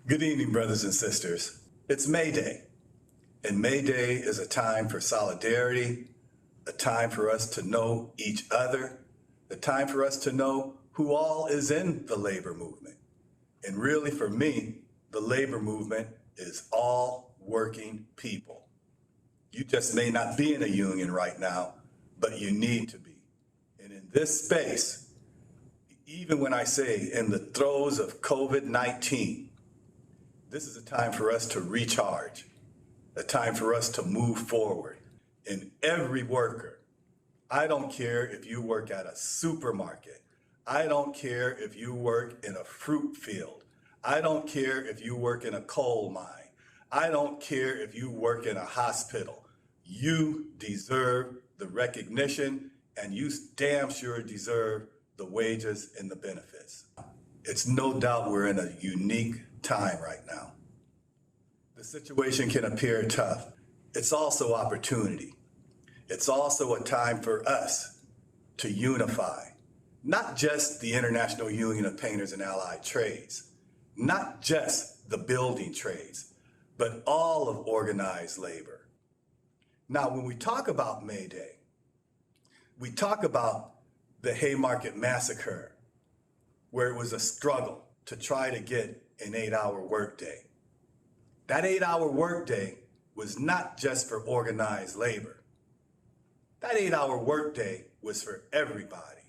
Good evening, brothers and sisters. It's May Day, and May Day is a time for solidarity, a time for us to know each other, a time for us to know who all is in the labor movement. And really, for me, the labor movement is all working people. You just may not be in a union right now, but you need to be. And in this space, even when I say in the throes of COVID-19, this is a time for us to recharge, a time for us to move forward. And every worker, I don't care if you work at a supermarket, I don't care if you work in a fruit field, I don't care if you work in a coal mine, I don't care if you work in a hospital. You deserve the recognition, and you damn sure deserve the wages and the benefits. It's no doubt we're in a unique time right now. The situation can appear tough. It's also opportunity. It's also a time for us to unify, not just the International Union of Painters and Allied Trades, not just the building trades, but all of organized labor. Now, when we talk about May Day, we talk about the Haymarket Massacre, where it was a struggle to try to get an 8-hour workday. That 8-hour workday was not just for organized labor. That 8-hour workday was for everybody.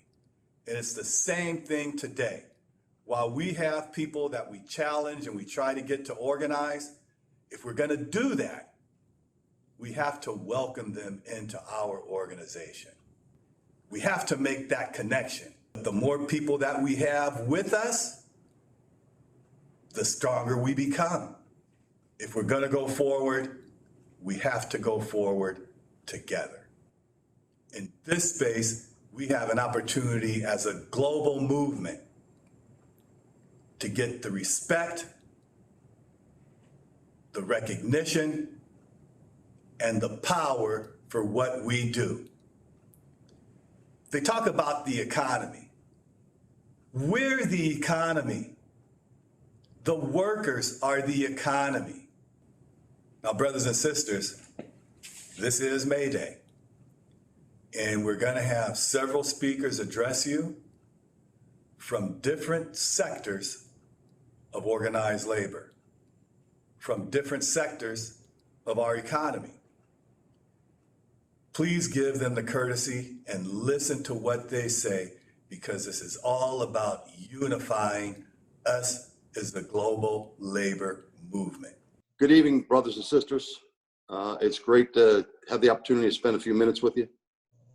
And it's the same thing today. While we have people that we challenge and we try to get to organize, if we're going to do that, we have to welcome them into our organization. We have to make that connection. The more people that we have with us, the stronger we become. If we're going to go forward, we have to go forward together. In this space, we have an opportunity as a global movement to get the respect, the recognition, and the power for what we do. They talk about the economy. We're the economy. The workers are the economy. Now, brothers and sisters, this is May Day, and we're going to have several speakers address you from different sectors of organized labor, from different sectors of our economy. Please give them the courtesy and listen to what they say, because this is all about unifying us as the global labor movement. Good evening, brothers and sisters. It's great to have the opportunity to spend a few minutes with you.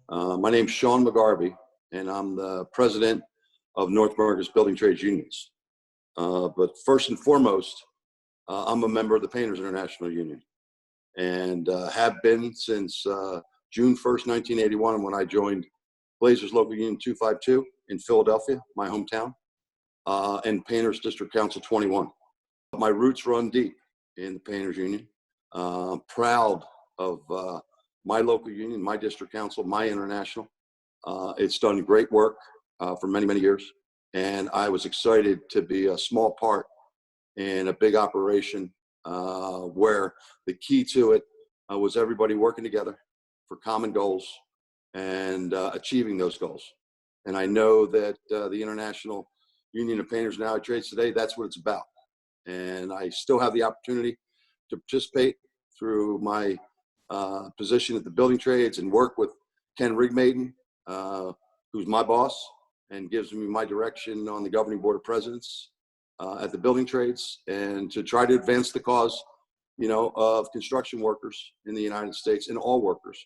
My name's Sean McGarvey, and I'm the president of North America's Building Trades Unions. But first and foremost, I'm a member of the Painters International Union, and have been since June 1st, 1981, when I joined Blazers Local Union 252 in Philadelphia, my hometown, and Painters District Council 21. My roots run deep in the Painters Union. Proud of my local union, my district council, my international. It's done great work for many, many years. And I was excited to be a small part in a big operation where the key to it was everybody working together for common goals and achieving those goals. And I know that the International Union of Painters and Allied Trades today, that's what it's about. And I still have the opportunity to participate through my position at the building trades and work with Ken Rigmaiden, who's my boss and gives me my direction on the governing board of presidents at the building trades, and to try to advance the cause, you know, of construction workers in the United States and all workers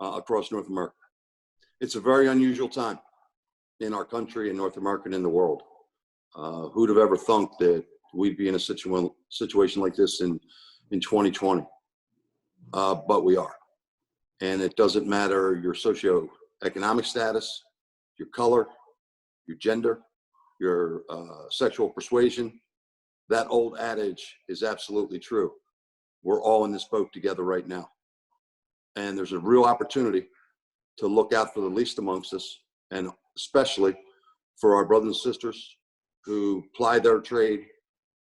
across North America. It's a very unusual time in our country, in North America, and in the world. Who'd have ever thunk that we'd be in a situation like this in 2020? But we are. And it doesn't matter your socioeconomic status, your color, your gender, your sexual persuasion. That old adage is absolutely true. We're all in this boat together right now. And there's a real opportunity to look out for the least amongst us, and especially for our brothers and sisters who ply their trade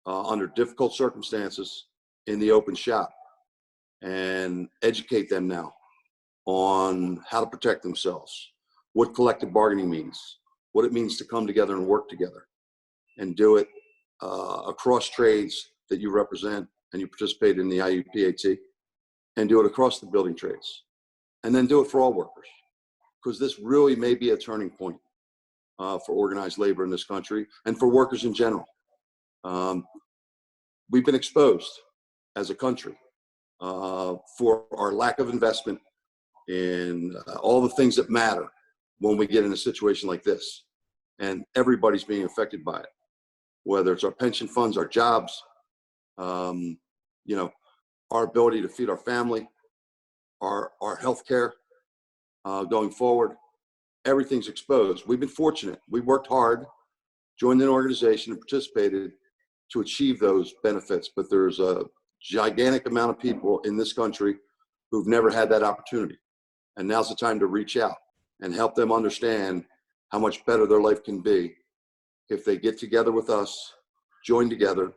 under difficult circumstances in the open shop and educate them now on how to protect themselves, what collective bargaining means, what it means to come together and work together, and do it across trades that you represent and you participate in the IUPAT, and do it across the building trades, and then do it for all workers, because this really may be a turning point for organized labor in this country and for workers in general. We've been exposed as a country for our lack of investment in all the things that matter when we get in a situation like this. And everybody's being affected by it, whether it's our pension funds, our jobs, our ability to feed our family, our health care going forward. Everything's exposed. We've been fortunate. We worked hard, joined an organization, and participated to achieve those benefits. But there's a gigantic amount of people in this country who've never had that opportunity. And now's the time to reach out and help them understand how much better their life can be if they get together with us, join together,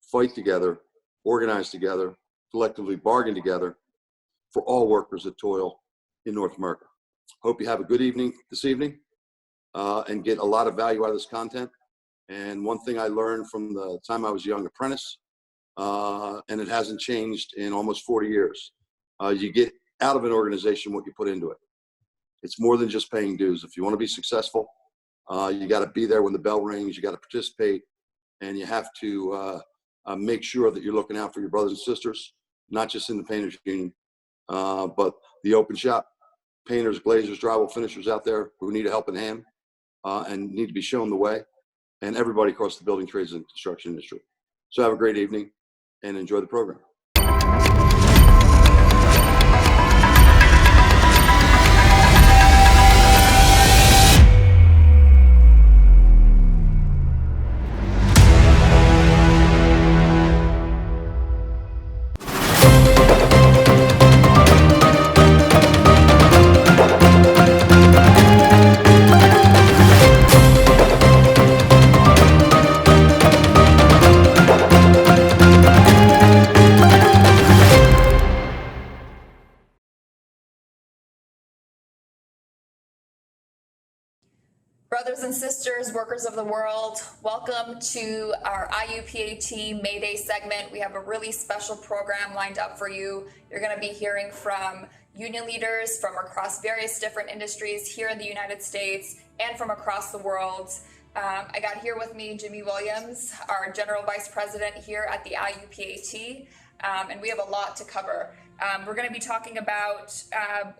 fight together, organize together, collectively bargain together for all workers that toil in North America. Hope you have a good evening this evening and get a lot of value out of this content. And one thing I learned from the time I was a young apprentice, and it hasn't changed in almost 40 years, you get out of an organization what you put into it. It's more than just paying dues. If you want to be successful, you got to be there when the bell rings, you got to participate, and you have to make sure that you're looking out for your brothers and sisters, not just in the painters union, but the open shop, painters, glazers, drywall finishers out there who need a helping hand and need to be shown the way, and everybody across the building trades and construction industry. So have a great evening and enjoy the program. Brothers and sisters, workers of the world, welcome to our IUPAT May Day segment. We have a really special program lined up for you. You're going to be hearing from union leaders from across various different industries here in the United States and from across the world. I got here with me Jimmy Williams, our General Vice President here at the IUPAT, and we have a lot to cover. We're going to be talking about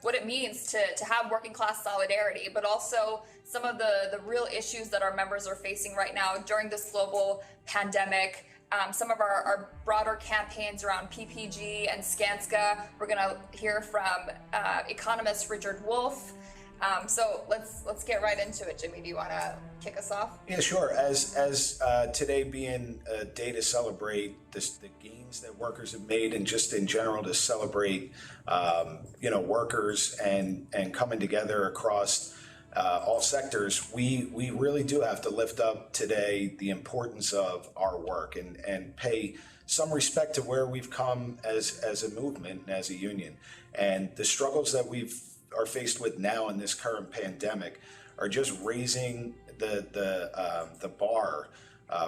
what it means to have working class solidarity, but also some of the real issues that our members are facing right now during this global pandemic. Some of our broader campaigns around PPG and Skanska. We're going to hear from economist Richard Wolff. So let's get right into it. Jimmy, do you want to kick us off? Yeah, sure. As today being a day to celebrate the gains that workers have made, and just in general to celebrate, workers and coming together across all sectors, we really do have to lift up today the importance of our work and pay some respect to where we've come as a movement and as a union, and the struggles that are faced with now in this current pandemic are just raising the bar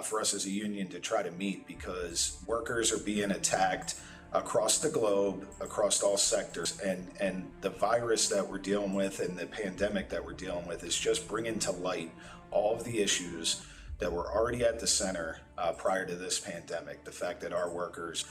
for us as a union to try to meet, because workers are being attacked across the globe, across all sectors, and the virus that we're dealing with and the pandemic that we're dealing with is just bringing to light all of the issues that were already at the center prior to this pandemic. The fact that our workers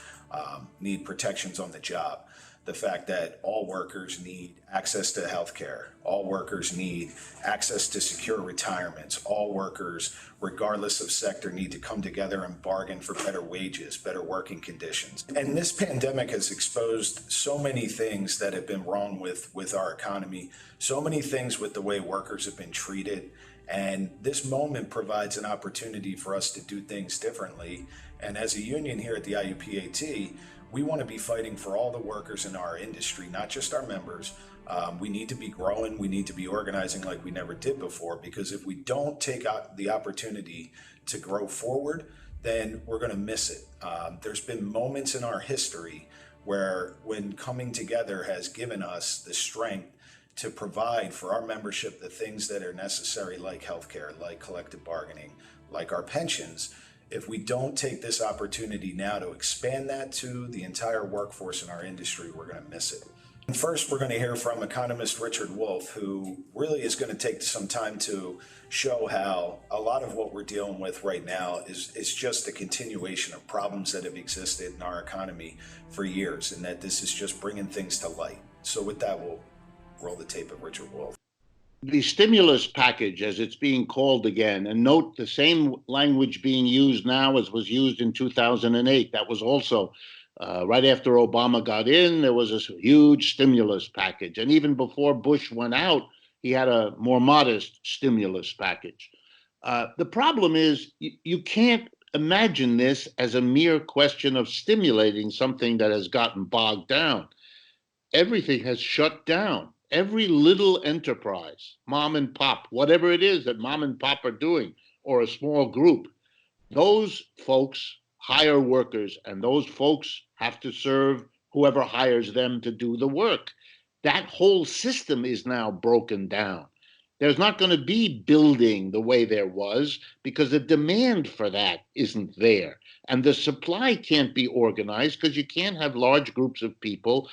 need protections on the job, the fact that all workers need access to health care, all workers need access to secure retirements, all workers, regardless of sector, need to come together and bargain for better wages, better working conditions. And this pandemic has exposed so many things that have been wrong with our economy, so many things with the way workers have been treated. And this moment provides an opportunity for us to do things differently. And as a union here at the IUPAT, we want to be fighting for all the workers in our industry, not just our members, We need to be growing. We need to be organizing like we never did before, because if we don't take out the opportunity to grow forward, then we're going to miss it. There's been moments in our history where, when coming together has given us the strength to provide for our membership the things that are necessary, like healthcare, like collective bargaining, like our pensions. If we don't take this opportunity now to expand that to the entire workforce in our industry, we're going to miss it. And first, we're going to hear from economist Richard Wolff, who really is going to take some time to show how a lot of what we're dealing with right now is just a continuation of problems that have existed in our economy for years, and that this is just bringing things to light. So with that, we'll roll the tape of Richard Wolff. The stimulus package, as it's being called again, and note the same language being used now as was used in 2008. That was also right after Obama got in, there was this huge stimulus package. And even before Bush went out, he had a more modest stimulus package. The problem is you can't imagine this as a mere question of stimulating something that has gotten bogged down. Everything has shut down. Every little enterprise, mom and pop, whatever it is that mom and pop are doing, or a small group, those folks hire workers, and those folks have to serve whoever hires them to do the work. That whole system is now broken down. There's not going to be building the way there was, because the demand for that isn't there. And the supply can't be organized, because you can't have large groups of people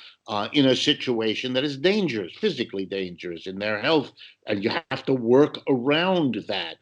in a situation that is dangerous, physically dangerous in their health. And you have to work around that.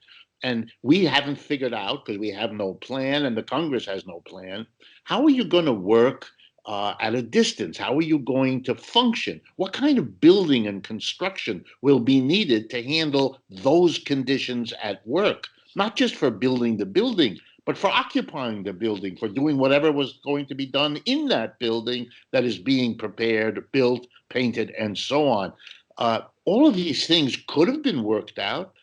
And we haven't figured out, because we have no plan and the Congress has no plan, how are you going to work at a distance? How are you going to function? What kind of building and construction will be needed to handle those conditions at work? Not just for building the building, but for occupying the building, for doing whatever was going to be done in that building that is being prepared, built, painted, and so on. All of these things could have been worked out.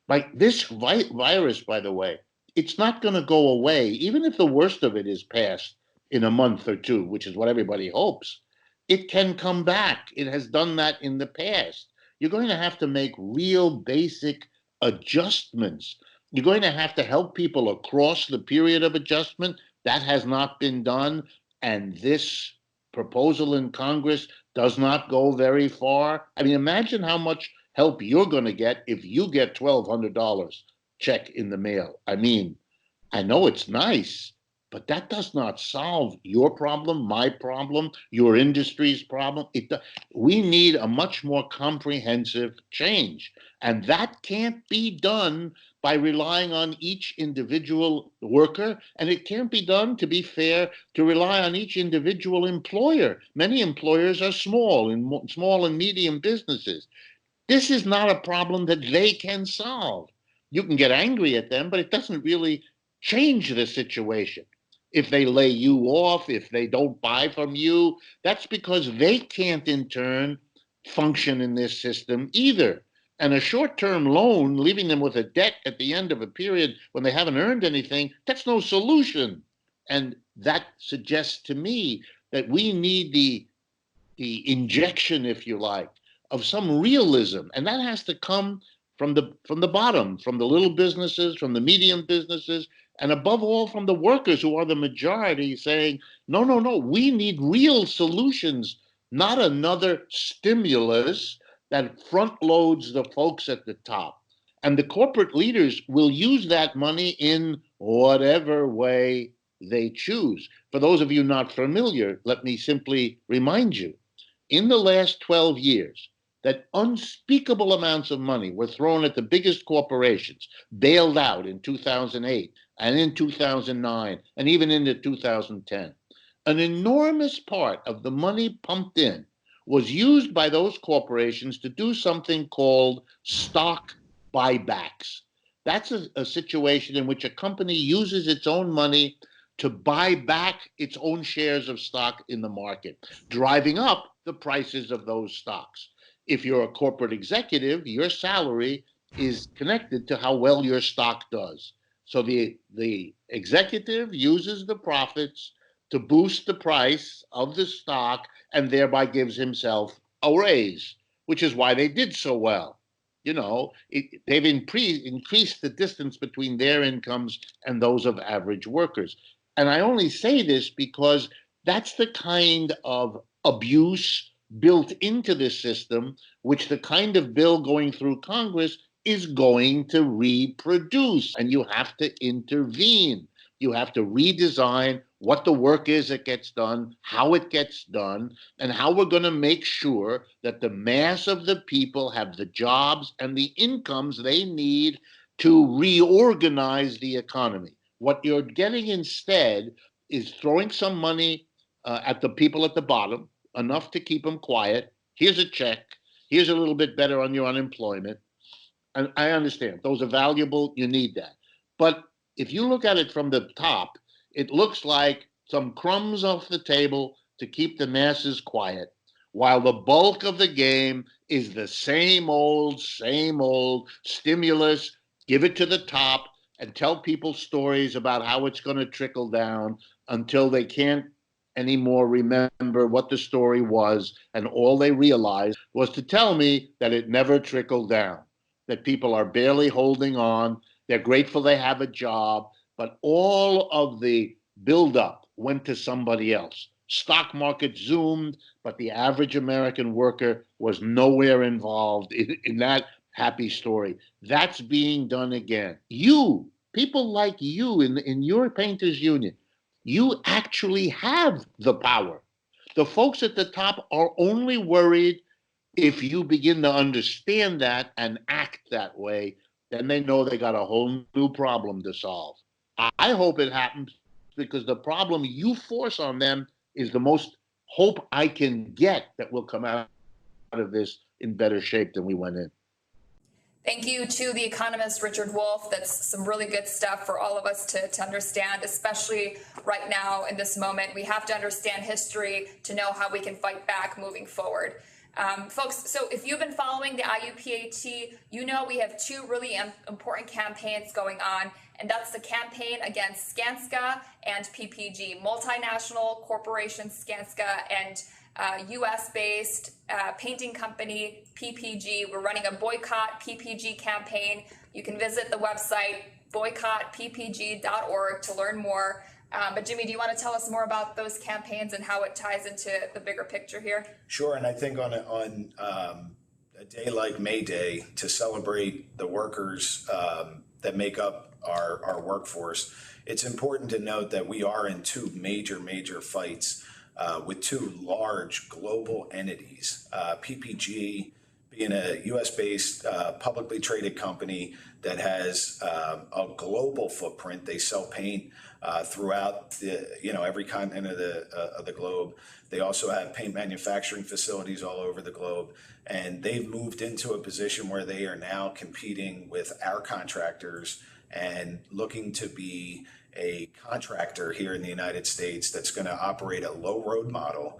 Like this virus, by the way, it's not going to go away, even if the worst of it is past in a month or two, which is what everybody hopes. It can come back. It has done that in the past. You're going to have to make real basic adjustments. You're going to have to help people across the period of adjustment. That has not been done. And this proposal in Congress does not go very far. I mean, imagine how much help you're going to get if you get $1,200 check in the mail. I mean, I know it's nice, but that does not solve your problem, my problem, your industry's problem. We need a much more comprehensive change. And that can't be done by relying on each individual worker. And it can't be done, to be fair, to rely on each individual employer. Many employers are small and medium businesses. This is not a problem that they can solve. You can get angry at them, but it doesn't really change the situation. If they lay you off, if they don't buy from you, that's because they can't in turn function in this system either. And a short-term loan, leaving them with a debt at the end of a period when they haven't earned anything, that's no solution. And that suggests to me that we need the injection, if you like, of some realism, and that has to come from the bottom, from the little businesses, from the medium businesses, and above all from the workers, who are the majority, saying, no, no, no, we need real solutions, not another stimulus that front loads the folks at the top. And the corporate leaders will use that money in whatever way they choose. For those of you not familiar, let me simply remind you, in the last 12 years, that unspeakable amounts of money were thrown at the biggest corporations, bailed out in 2008 and in 2009 and even into 2010. An enormous part of the money pumped in was used by those corporations to do something called stock buybacks. That's a situation in which a company uses its own money to buy back its own shares of stock in the market, driving up the prices of those stocks. If you're a corporate executive, your salary is connected to how well your stock does. So the executive uses the profits to boost the price of the stock and thereby gives himself a raise. which is why they did so well. They've increased the distance between their incomes and those of average workers. And I only say this because that's the kind of abuse built into the system, which the kind of bill going through Congress is going to reproduce. And you have to intervene. You have to redesign what the work is that gets done, how it gets done, and how we're going to make sure that the mass of the people have the jobs and the incomes they need to reorganize the economy. What you're getting instead is throwing some money at the people at the bottom, enough to keep them quiet. Here's a check. Here's a little bit better on your unemployment. And I understand those are valuable. You need that. But if you look at it from the top, it looks like some crumbs off the table to keep the masses quiet, while the bulk of the game is the same old stimulus. Give it to the top and tell people stories about how it's going to trickle down until they can't anymore remember what the story was. And all they realized was to tell me that it never trickled down, that people are barely holding on. They're grateful they have a job, but all of the buildup went to somebody else. Stock market zoomed, but the average American worker was nowhere involved in that happy story. That's being done again. People like you in your painters union, you actually have the power. The folks at the top are only worried if you begin to understand that and act that way, then they know they got a whole new problem to solve. I hope it happens because the problem you force on them is the most hope I can get that we'll come out of this in better shape than we went in. Thank you to the economist Richard Wolff. That's some really good stuff for all of us to understand, especially right now in this moment. We have to understand history to know how we can fight back moving forward. Folks, so if you've been following the IUPAT, you know we have two really important campaigns going on, and that's the campaign against Skanska and PPG, multinational corporation Skanska and US-based painting company PPG. We're running a boycott PPG campaign. You can visit the website boycottppg.org to learn more. But Jimmy, do you want to tell us more about those campaigns and how it ties into the bigger picture here? Sure, and I think on a day like May Day, to celebrate the workers that make up our workforce, it's important to note that we are in two major fights with two large global entities. PPG being a US-based publicly traded company that has a global footprint. They sell paint throughout every continent of the globe. They also have paint manufacturing facilities all over the globe, and they've moved into a position where they are now competing with our contractors and looking to be a contractor here in the United States that's going to operate a low road model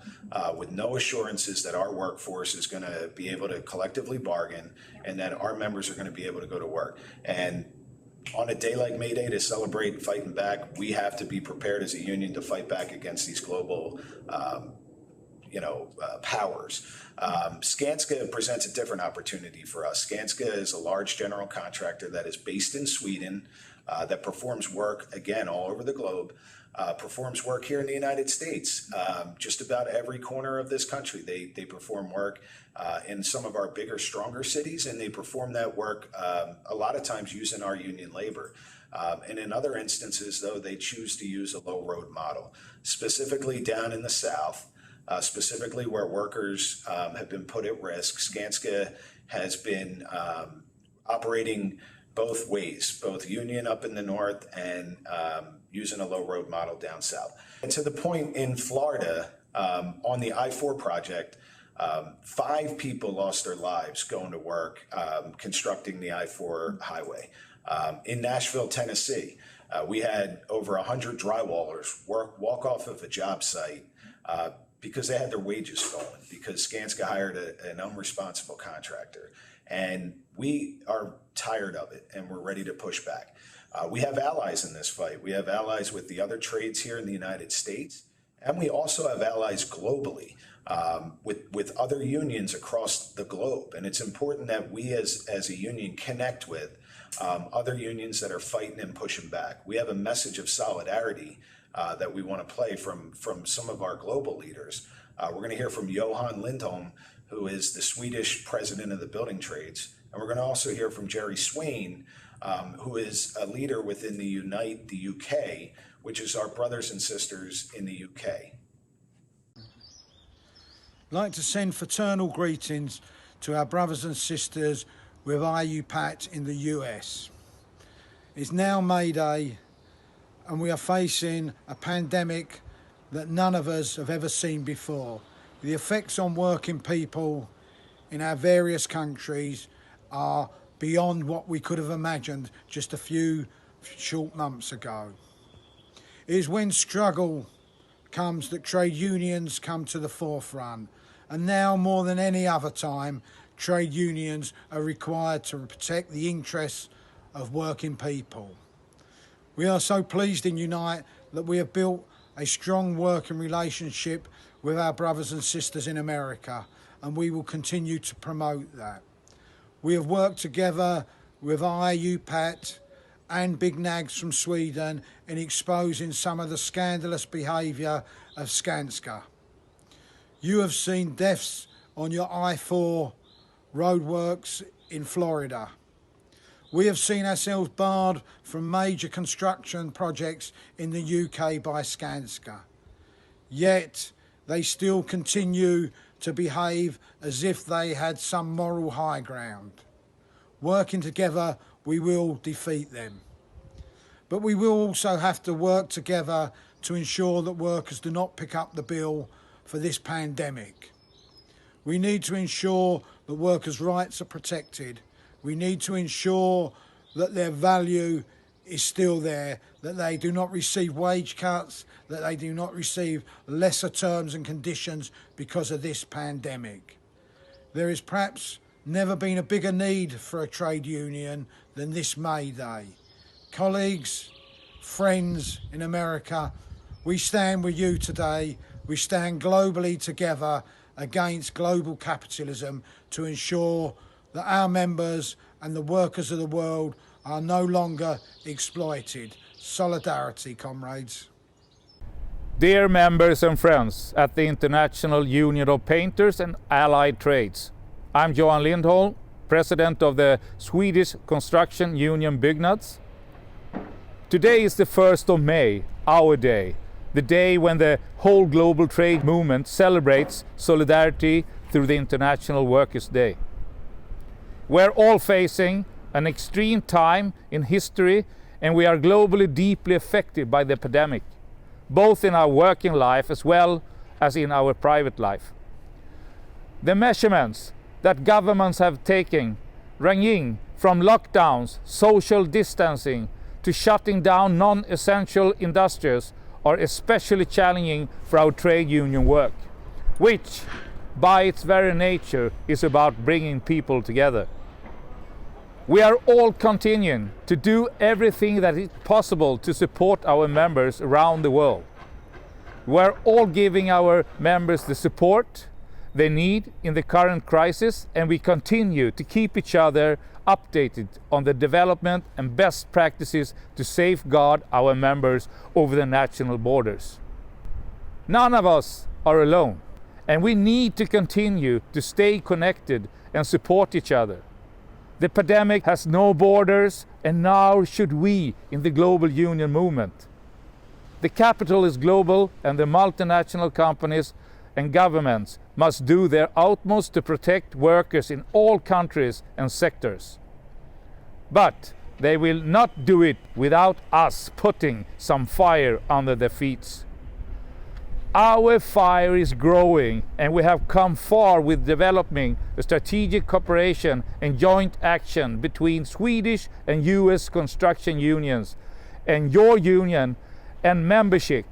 with no assurances that our workforce is going to be able to collectively bargain and that our members are going to be able to go to work. And on a day like May Day, to celebrate fighting back, we have to be prepared as a union to fight back against these global powers. Skanska presents a different opportunity for us. Skanska is a large general contractor that is based in Sweden, that performs work, again, all over the globe, performs work here in the United States, just about every corner of this country. They perform work in some of our bigger, stronger cities, and they perform that work a lot of times using our union labor. And in other instances, though, they choose to use a low road model, specifically down in the South, specifically where workers have been put at risk. Skanska has been operating both ways, both union up in the north and using a low road model down south. And to the point in Florida, on the I-4 project, 5 people lost their lives going to work constructing the I-4 highway. In Nashville, Tennessee, we had over 100 drywallers walk off of a job site because they had their wages stolen, because Skanska hired an unresponsible contractor. And we are tired of it, and we're ready to push back. We have allies in this fight. We have allies with the other trades here in the United States, And we also have allies globally with other unions across the globe. And it's important that we as a union connect with other unions that are fighting and pushing back. We have a message of solidarity that we want to play from some of our global leaders. We're going to hear from Johan Lindholm, who is the Swedish president of the building trades. And we're going to also hear from Jerry Swain, who is a leader within the Unite the UK, which is our brothers and sisters in the UK. I'd like to send fraternal greetings to our brothers and sisters with Iupat in the US. It's now May Day and we are facing a pandemic that none of us have ever seen before. The effects on working people in our various countries are beyond what we could have imagined just a few short months ago. It is when struggle comes that trade unions come to the forefront, and now more than any other time, trade unions are required to protect the interests of working people. We are so pleased in Unite that we have built a strong working relationship with our brothers and sisters in America, and we will continue to promote that. We have worked together with Iupat and Big Nags from Sweden in exposing some of the scandalous behaviour of Skanska. You have seen deaths on your I-4 roadworks in Florida. We have seen ourselves barred from major construction projects in the UK by Skanska. Yet they still continue to behave as if they had some moral high ground. Working together, we will defeat them. But we will also have to work together to ensure that workers do not pick up the bill for this pandemic. We need to ensure that workers' rights are protected. We need to ensure that their value is still there, that they do not receive wage cuts, that they do not receive lesser terms and conditions because of this pandemic. There is perhaps never been a bigger need for a trade union than this May Day. Colleagues, friends in America, we stand with you today. We stand globally together against global capitalism to ensure that our members and the workers of the world are no longer exploited. Solidarity, comrades. Dear members and friends at the International Union of Painters and Allied Trades, I'm Johan Lindholm, President of the Swedish Construction Union Byggnads. Today is the 1st of May, our day, the day when the whole global trade movement celebrates solidarity through the International Workers' Day. We're all facing an extreme time in history, and we are globally deeply affected by the pandemic, both in our working life as well as in our private life. The measurements that governments have taken, ranging from lockdowns, social distancing, to shutting down non-essential industries, are especially challenging for our trade union work, which, by its very nature, is about bringing people together. We are all continuing to do everything that is possible to support our members around the world. We are all giving our members the support they need in the current crisis, and we continue to keep each other updated on the development and best practices to safeguard our members over the national borders. None of us are alone, and we need to continue to stay connected and support each other. The pandemic has no borders, and now should we in the global union movement. The capital is global, and the multinational companies and governments must do their utmost to protect workers in all countries and sectors. But they will not do it without us putting some fire under their feet. Our fire is growing, and we have come far with developing a strategic cooperation and joint action between Swedish and US construction unions, and your union and membership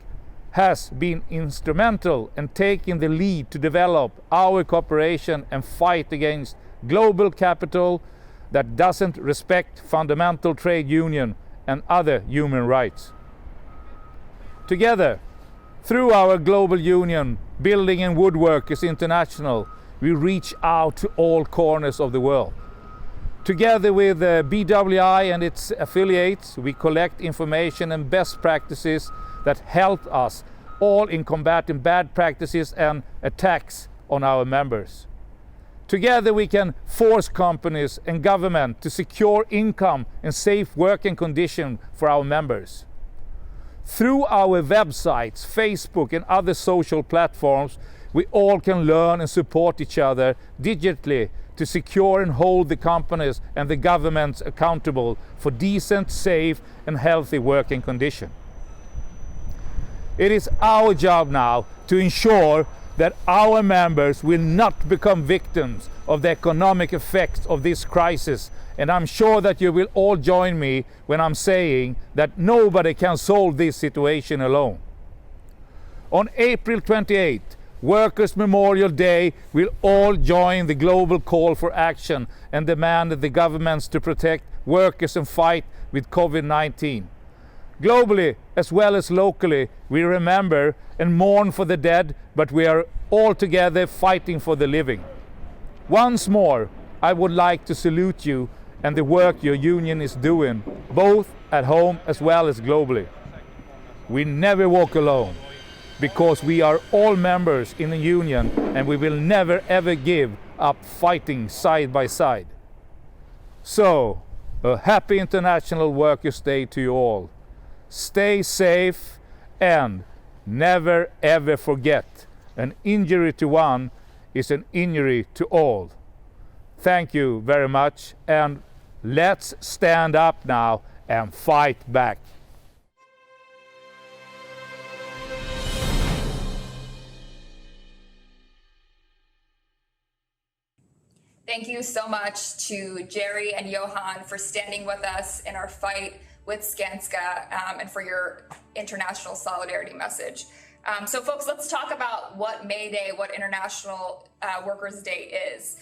has been instrumental in taking the lead to develop our cooperation and fight against global capital that doesn't respect fundamental trade union and other human rights. Together, Through our global union, Building and Woodworkers International, we reach out to all corners of the world. Together with BWI and its affiliates, we collect information and best practices that help us all in combating bad practices and attacks on our members. Together we can force companies and government to secure income and safe working conditions for our members. Through our websites, Facebook and other social platforms, we all can learn and support each other digitally to secure and hold the companies and the governments accountable for decent, safe and healthy working conditions. It is our job now to ensure that our members will not become victims of the economic effects of this crisis. And I'm sure that you will all join me when I'm saying that nobody can solve this situation alone. On April 28th, Workers' Memorial Day, we'll all join the global call for action and demand the governments to protect workers and fight with COVID-19. Globally, as well as locally, we remember and mourn for the dead, but we are all together fighting for the living. Once more, I would like to salute you and the work your union is doing, both at home as well as globally. We never walk alone, because we are all members in the union and we will never ever give up fighting side by side. So, a happy International Workers' Day to you all. Stay safe and never ever forget, an injury to one is an injury to all. Thank you very much, and let's stand up now and fight back. Thank you so much to Jerry and Johan for standing with us in our fight with Skanska and for your international solidarity message. So folks, let's talk about what May Day, what International Workers' Day is.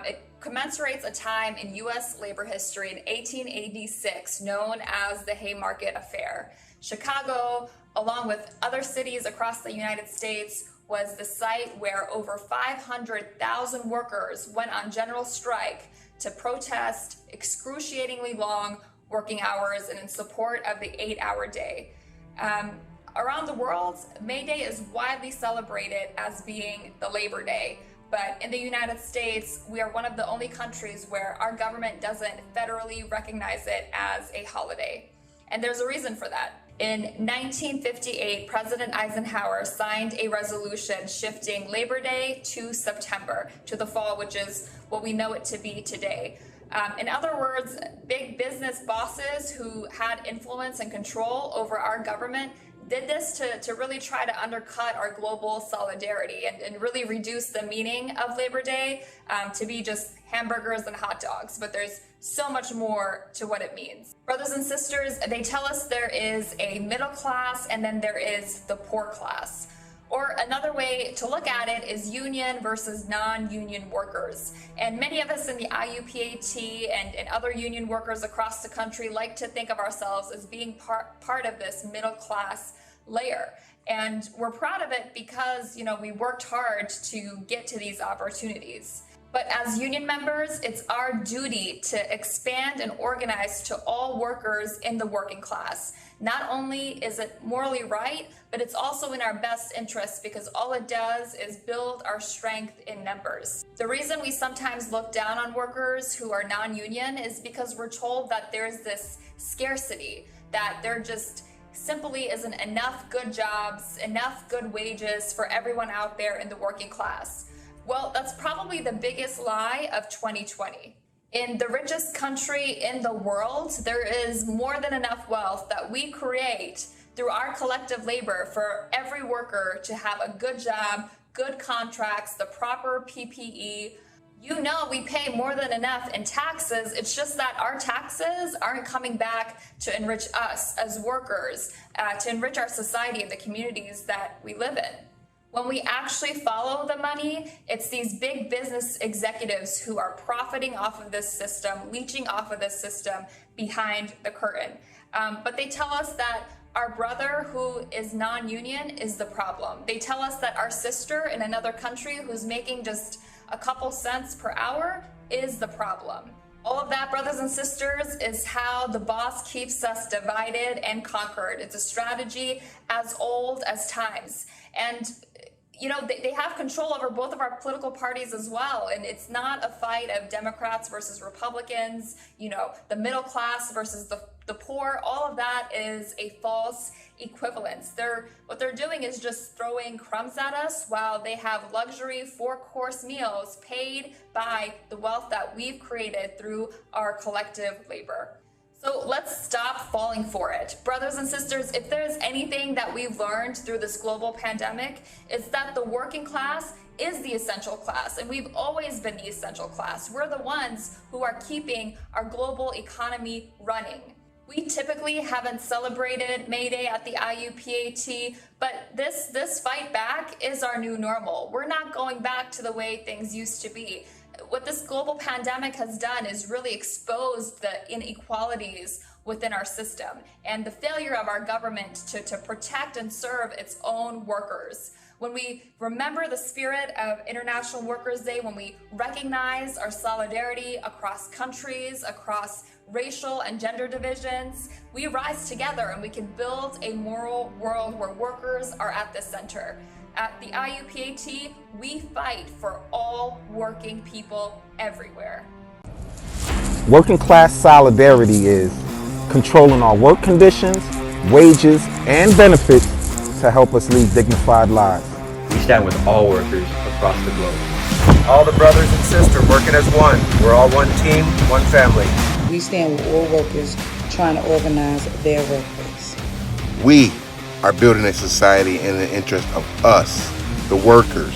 It commemorates a time in U.S. labor history in 1886 known as the Haymarket Affair. Chicago, along with other cities across the United States, was the site where over 500,000 workers went on general strike to protest excruciatingly long working hours and in support of the 8-hour day. Around the world, May Day is widely celebrated as being the Labor Day, but in the United States, we are one of the only countries where our government doesn't federally recognize it as a holiday. And there's a reason for that. In 1958, President Eisenhower signed a resolution shifting Labor Day to September, to the fall, which is what we know it to be today. In other words, big business bosses who had influence and control over our government did this to really try to undercut our global solidarity and really reduce the meaning of Labor Day to be just hamburgers and hot dogs. But there's so much more to what it means. Brothers and sisters, they tell us there is a middle class and then there is the poor class. Or another way to look at it is union versus non-union workers. And many of us in the IUPAT and other union workers across the country like to think of ourselves as being part of this middle class layer. And we're proud of it because, we worked hard to get to these opportunities. But as union members, it's our duty to expand and organize to all workers in the working class. Not only is it morally right, but it's also in our best interest because all it does is build our strength in numbers. The reason we sometimes look down on workers who are non-union is because we're told that there's this scarcity, that there just simply isn't enough good jobs, enough good wages for everyone out there in the working class. Well, that's probably the biggest lie of 2020. In the richest country in the world, there is more than enough wealth that we create through our collective labor for every worker to have a good job, good contracts, the proper PPE. We pay more than enough in taxes. It's just that our taxes aren't coming back to enrich us as workers, to enrich our society and the communities that we live in. When we actually follow the money, it's these big business executives who are profiting off of this system, leeching off of this system behind the curtain. But they tell us that our brother who is non-union is the problem. They tell us that our sister in another country who's making just a couple cents per hour is the problem. All of that, brothers and sisters, is how the boss keeps us divided and conquered. It's a strategy as old as times. And you know, they have control over both of our political parties as well. And it's not a fight of Democrats versus Republicans, you know, the middle class versus the poor. All of that is a false equivalence. What they're doing is just throwing crumbs at us while they have luxury 4-course meals paid by the wealth that we've created through our collective labor. So let's stop falling for it. Brothers and sisters, if there's anything that we've learned through this global pandemic, it's that the working class is the essential class, and we've always been the essential class. We're the ones who are keeping our global economy running. We typically haven't celebrated May Day at the IUPAT, but this fight back is our new normal. We're not going back to the way things used to be. What this global pandemic has done is really exposed the inequalities within our system and the failure of our government to protect and serve its own workers. When we remember the spirit of International Workers' Day, when we recognize our solidarity across countries, across racial and gender divisions, we rise together and we can build a moral world where workers are at the center. At the IUPAT, we fight for all working people everywhere. Working class solidarity is controlling our work conditions, wages, and benefits to help us lead dignified lives. We stand with all workers across the globe. All the brothers and sisters working as one. We're all one team, one family. We stand with all workers trying to organize their workplace. We are building a society in the interest of us, the workers,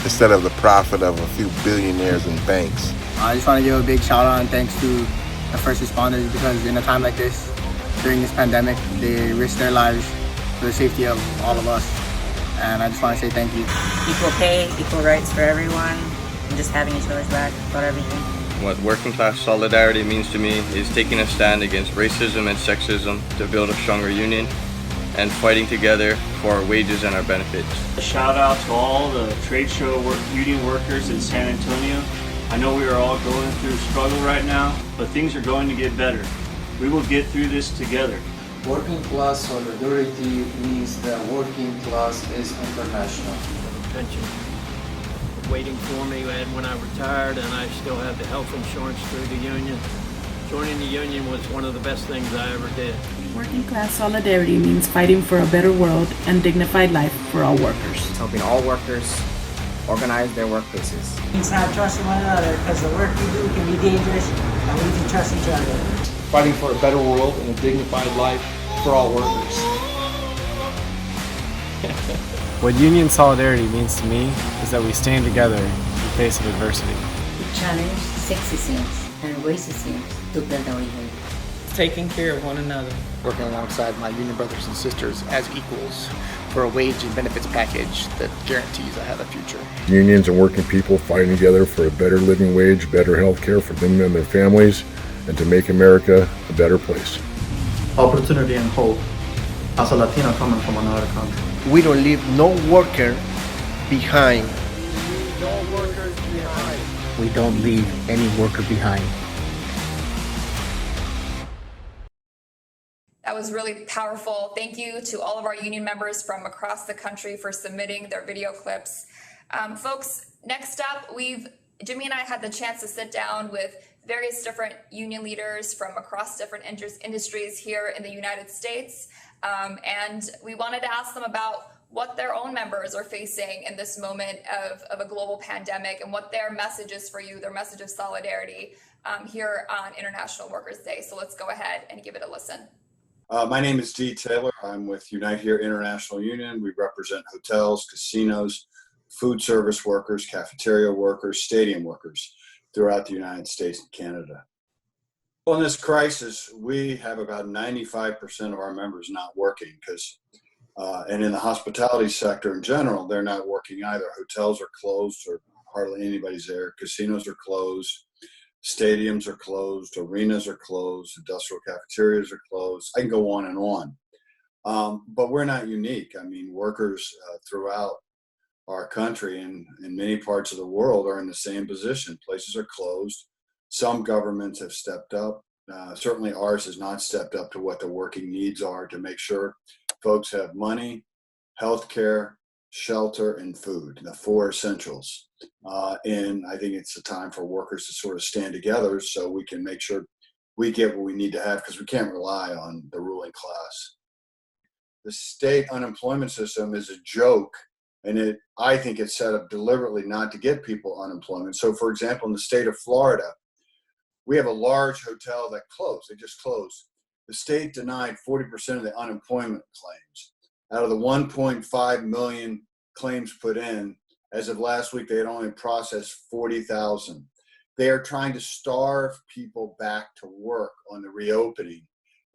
instead of the profit of a few billionaires and banks. I just want to give a big shout out and thanks to the first responders, because in a time like this, during this pandemic, they risk their lives for the safety of all of us. And I just want to say thank you. Equal pay, equal rights for everyone, and just having each other's back about everything. What working class solidarity means to me is taking a stand against racism and sexism to build a stronger union, and fighting together for our wages and our benefits. A shout out to all the trade show union workers in San Antonio. I know we are all going through struggle right now, but things are going to get better. We will get through this together. Working class solidarity means that working class is international. Pension waiting for me when I retired, and I still have the health insurance through the union. Joining the union was one of the best things I ever did. Working class solidarity means fighting for a better world and dignified life for all workers. It's helping all workers organize their workplaces. It's not trusting one another, because the work we do can be dangerous, and we need to trust each other. Fighting for a better world and a dignified life for all workers. What union solidarity means to me is that we stand together in the face of adversity. We challenge sexism and racism to build our union. Taking care of one another. Working alongside my union brothers and sisters as equals for a wage and benefits package that guarantees I have a future. Unions and working people fighting together for a better living wage, better health care for them and their families, and to make America a better place. Opportunity and hope as a Latino coming from another country. We don't leave no worker behind. No workers behind. We don't leave any worker behind. That was really powerful. Thank you to all of our union members from across the country for submitting their video clips. Folks, next up, Jimmy and I had the chance to sit down with various different union leaders from across different industries here in the United States. And we wanted to ask them about what their own members are facing in this moment of a global pandemic and what their message is for you, their message of solidarity here on International Workers' Day. So let's go ahead and give it a listen. My name is Dee Taylor. I'm with Unite Here International Union. We represent hotels, casinos, food service workers, cafeteria workers, stadium workers throughout the United States and Canada. Well, in this crisis, we have about 95% of our members not working and in the hospitality sector in general, they're not working either. Hotels are closed or hardly anybody's there. Casinos are closed. Stadiums are closed, arenas are closed, industrial cafeterias are closed. I can go on and on. But we're not unique. I mean, workers throughout our country and in many parts of the world are in the same position. Places are closed. Some governments have stepped up. Certainly ours has not stepped up to what the working needs are to make sure folks have money, health care, shelter, and food, the four essentials. And I think it's a time for workers to sort of stand together so we can make sure we get what we need to have, because we can't rely on the ruling class. The state unemployment system is a joke, and I think it's set up deliberately not to get people unemployment. So, for example, in the state of Florida, we have a large hotel that closed. They just closed. The state denied 40% of the unemployment claims. Out of the 1.5 million claims put in, as of last week, they had only processed 40,000. They are trying to starve people back to work on the reopening,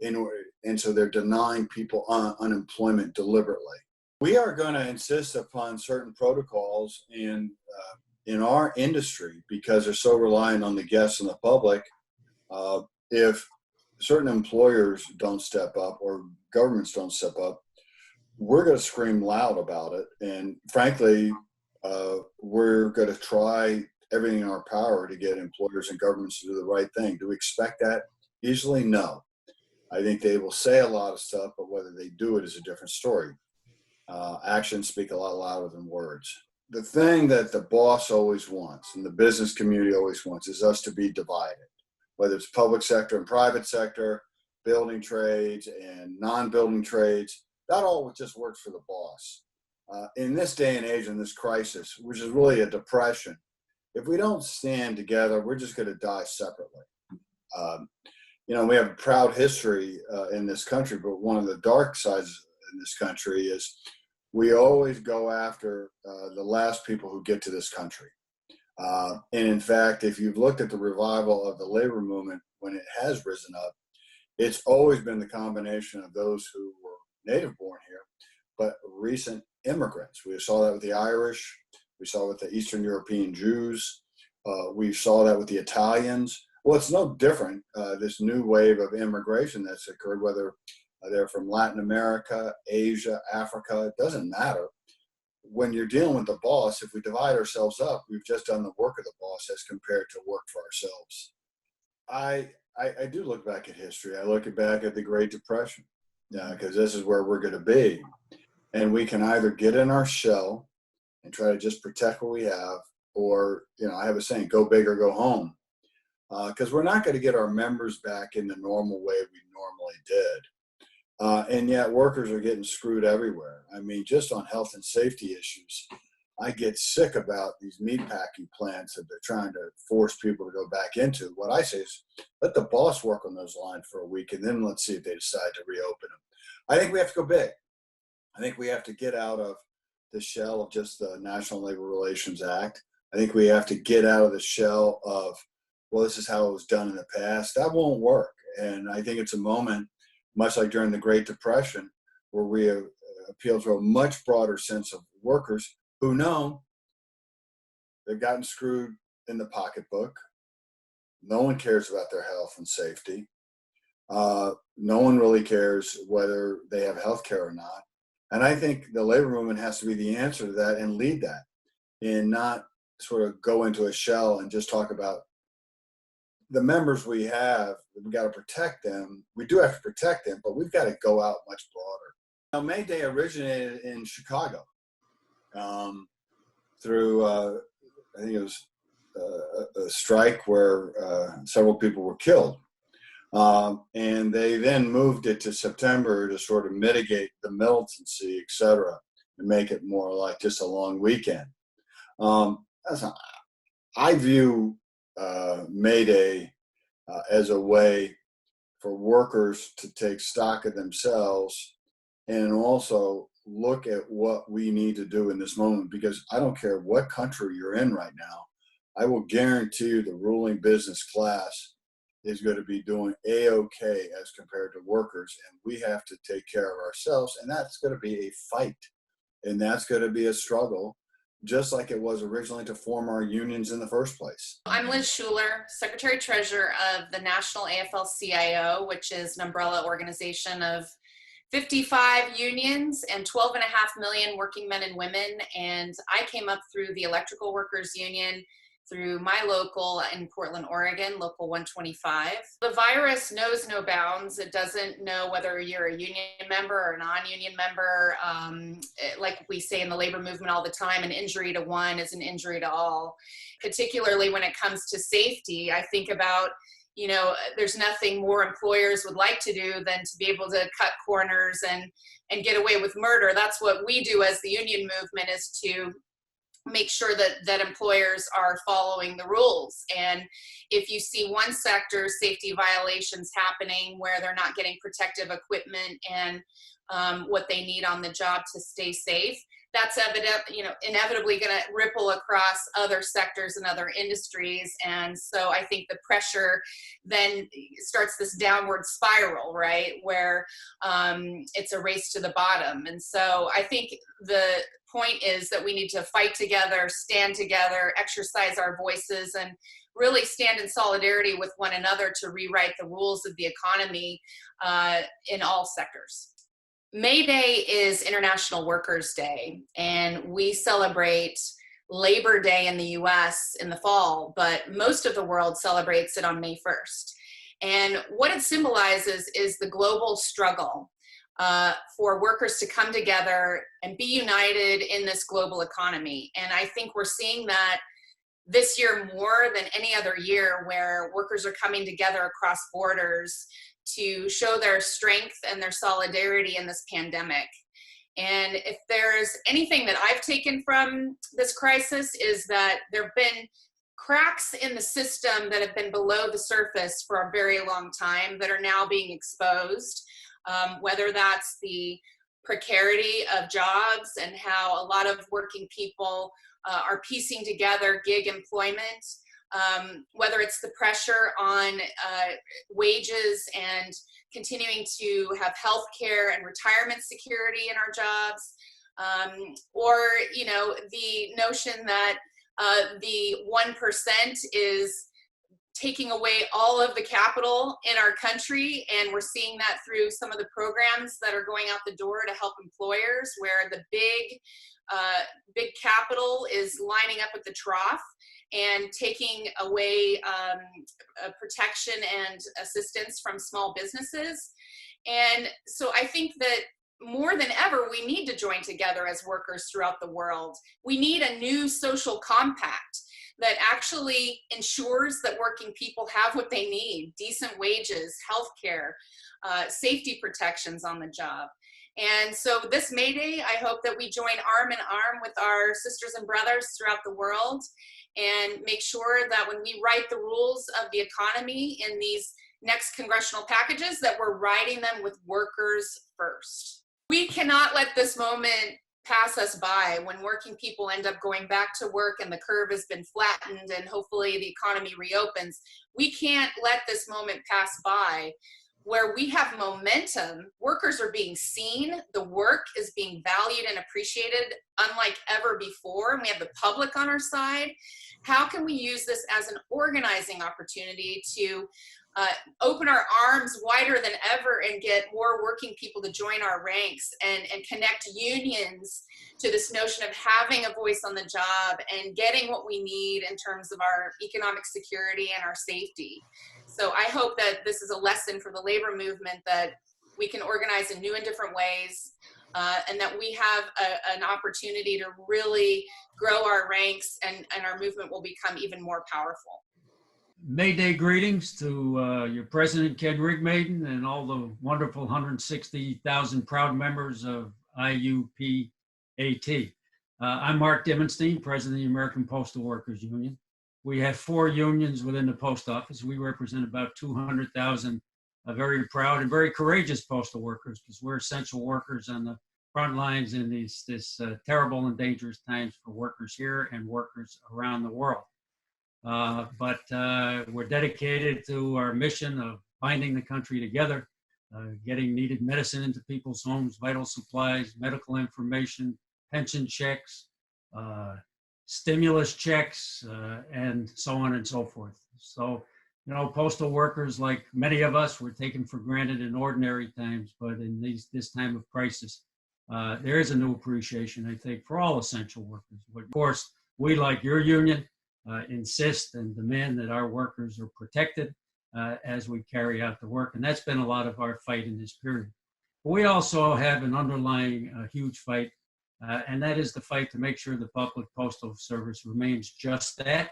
and so they're denying people unemployment deliberately. We are going to insist upon certain protocols in our industry because they're so reliant on the guests and the public. If certain employers don't step up or governments don't step up, we're going to scream loud about it. And frankly, we're going to try everything in our power to get employers and governments to do the right thing. Do we expect that easily? No. I think they will say a lot of stuff, but whether they do it is a different story. Actions speak a lot louder than words. The thing that the boss always wants and the business community always wants is us to be divided, whether it's public sector and private sector, building trades and non-building trades. That all just works for the boss. In this day and age, in this crisis, which is really a depression, if we don't stand together, we're just going to die separately. We have a proud history in this country, but one of the dark sides in this country is we always go after the last people who get to this country. And in fact, if you've looked at the revival of the labor movement when it has risen up, it's always been the combination of those who were native born here, but recent immigrants. We saw that with the Irish. We saw it with the Eastern European Jews. We saw that with the Italians. Well, it's no different, this new wave of immigration that's occurred, whether they're from Latin America, Asia, Africa, it doesn't matter. When you're dealing with the boss, if we divide ourselves up, we've just done the work of the boss as compared to work for ourselves. I do look back at history. I look back at the Great Depression, because this is where we're going to be. And we can either get in our shell and try to just protect what we have, or, I have a saying, go big or go home. Because we're not going to get our members back in the normal way we normally did. And yet workers are getting screwed everywhere. I mean, just on health and safety issues, I get sick about these meatpacking plants that they're trying to force people to go back into. What I say is, let the boss work on those lines for a week, and then let's see if they decide to reopen them. I think we have to go big. I think we have to get out of the shell of just the National Labor Relations Act. I think we have to get out of the shell of, well, this is how it was done in the past. That won't work. And I think it's a moment, much like during the Great Depression, where we appeal to a much broader sense of workers who know they've gotten screwed in the pocketbook. No one cares about their health and safety. No one really cares whether they have health care or not. And I think the labor movement has to be the answer to that and lead that, and not sort of go into a shell and just talk about the members we have. We got to protect them. We do have to protect them, but we've got to go out much broader. Now, May Day originated in Chicago through, I think it was a strike where several people were killed. And they then moved it to September to sort of mitigate the militancy, et cetera, and make it more like just a long weekend. I view May Day as a way for workers to take stock of themselves and also look at what we need to do in this moment, because I don't care what country you're in right now, I will guarantee you the ruling business class is going to be doing A-OK as compared to workers, and we have to take care of ourselves, and that's going to be a fight, and that's going to be a struggle, just like it was originally to form our unions in the first place. I'm Liz Schuler, Secretary-Treasurer of the National AFL-CIO, which is an umbrella organization of 55 unions and 12.5 million working men and women. And I came up through the Electrical Workers Union through my local in Portland, Oregon, Local 125. The virus knows no bounds. It doesn't know whether you're a union member or a non-union member. Like we say in the labor movement all the time, an injury to one is an injury to all. Particularly when it comes to safety, I think about, you know, there's nothing more employers would like to do than to be able to cut corners and get away with murder. That's what we do as the union movement, is to make sure that employers are following the rules. And if you see one sector safety violations happening where they're not getting protective equipment and what they need on the job to stay safe, that's inevitably going to ripple across other sectors and other industries. And so I think the pressure then starts this downward spiral, right, where it's a race to the bottom. And so I think the point is that we need to fight together, stand together, exercise our voices, and really stand in solidarity with one another to rewrite the rules of the economy in all sectors. May Day is International Workers' Day, and we celebrate Labor Day in the US in the fall, but most of the world celebrates it on May 1st. And what it symbolizes is the global struggle for workers to come together and be united in this global economy. And I think we're seeing that this year more than any other year, where workers are coming together across borders to show their strength and their solidarity in this pandemic. And if there's anything that I've taken from this crisis, is that there have been cracks in the system that have been below the surface for a very long time that are now being exposed. Whether that's the precarity of jobs and how a lot of working people are piecing together gig employment, whether it's the pressure on wages and continuing to have health care and retirement security in our jobs, or, you know, the notion that the 1% is taking away all of the capital in our country. And we're seeing that through some of the programs that are going out the door to help employers, where the big capital is lining up at the trough and taking away protection and assistance from small businesses. And so I think that more than ever, we need to join together as workers throughout the world. We need a new social compact that actually ensures that working people have what they need: decent wages, health care, safety protections on the job. And so this May Day, I hope that we join arm in arm with our sisters and brothers throughout the world and make sure that when we write the rules of the economy in these next congressional packages, that we're writing them with workers first. We cannot let this moment pass us by when working people end up going back to work and the curve has been flattened and hopefully the economy reopens. We can't let this moment pass by where we have momentum. Workers are being seen, the work is being valued and appreciated unlike ever before, and we have the public on our side. How can we use this as an organizing opportunity to open our arms wider than ever and get more working people to join our ranks and connect unions to this notion of having a voice on the job and getting what we need in terms of our economic security and our safety. So I hope that this is a lesson for the labor movement, that we can organize in new and different ways, and that we have an opportunity to really grow our ranks, and our movement will become even more powerful. May Day greetings to your president, Ken Rigmaiden, and all the wonderful 160,000 proud members of IUPAT. I'm Mark Dimmenstein, president of the American Postal Workers Union. We have 4 unions within the post office. We represent about 200,000 very proud and very courageous postal workers, because we're essential workers on the front lines in this terrible and dangerous times for workers here and workers around the world. But we're dedicated to our mission of binding the country together, getting needed medicine into people's homes, vital supplies, medical information, pension checks, stimulus checks, and so on and so forth. So You know, postal workers, like many of us, were taken for granted in ordinary times, but in this time of crisis, there is a new appreciation, I think, for all essential workers. But of course, we, like your union, insist and demand that our workers are protected as we carry out the work. And that's been a lot of our fight in this period. But we also have an underlying huge fight, and that is the fight to make sure the public postal service remains just that,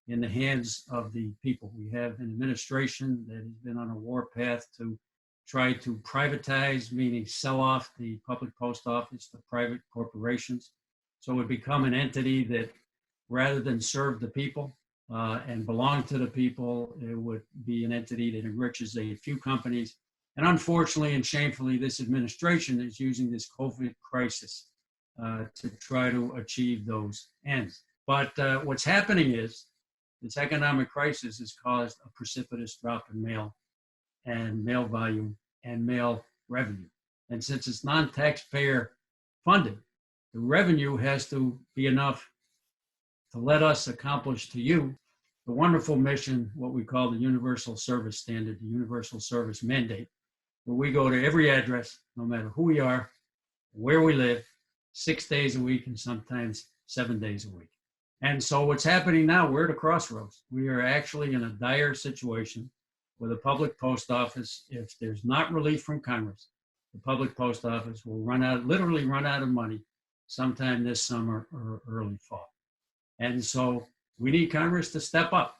in the hands of the people. We have an administration that has been on a warpath to try to privatize, meaning sell off the public post office to private corporations. So it would become an entity that, rather than serve the people and belong to the people, it would be an entity that enriches a few companies. And unfortunately and shamefully, this administration is using this COVID crisis to try to achieve those ends. But what's happening is this economic crisis has caused a precipitous drop in mail and mail volume and mail revenue. And since it's non-taxpayer funded, the revenue has to be enough to let us accomplish to you the wonderful mission, what we call the universal service standard, the universal service mandate, where we go to every address, no matter who we are, where we live, 6 days a week and sometimes 7 days a week. And so what's happening now, we're at a crossroads. We are actually in a dire situation where the public post office, if there's not relief from Congress, the public post office will literally run out of money sometime this summer or early fall. And so we need Congress to step up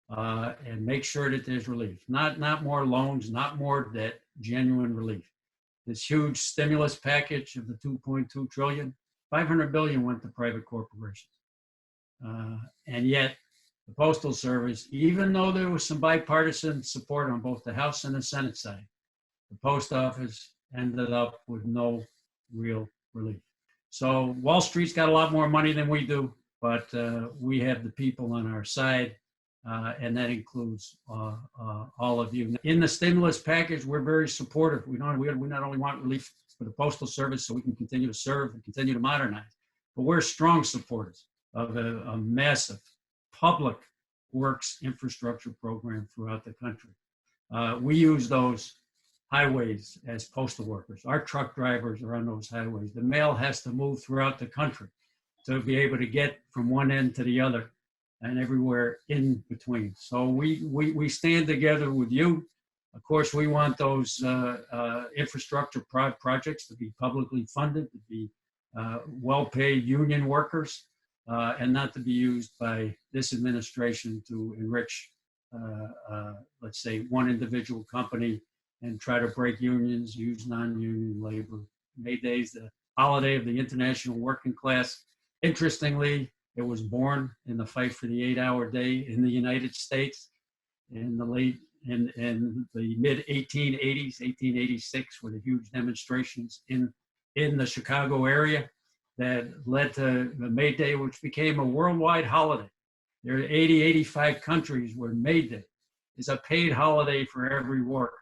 and make sure that there's relief. Not more loans, not more debt, genuine relief. This huge stimulus package of the $2.2 trillion, $500 billion went to private corporations. And yet the Postal Service, even though there was some bipartisan support on both the House and the Senate side, the post office ended up with no real relief. So Wall Street's got a lot more money than we do, but we have the people on our side, and that includes all of you. In the stimulus package, we're very supportive. We not only want relief for the Postal Service so we can continue to serve and continue to modernize, but we're strong supporters of a massive public works infrastructure program throughout the country. We use those highways as postal workers. Our truck drivers are on those highways. The mail has to move throughout the country to be able to get from one end to the other and everywhere in between. So we stand together with you. Of course, we want those infrastructure projects to be publicly funded, to be well-paid union workers, and not to be used by this administration to enrich, let's say, one individual company and try to break unions, use non-union labor. May Day is the holiday of the international working class. Interestingly, it was born in the fight for the 8-hour day in the United States in the mid 1880s, 1886, with the huge demonstrations in the Chicago area that led to the May Day, which became a worldwide holiday. There are 80, 85 countries where May Day is a paid holiday for every worker.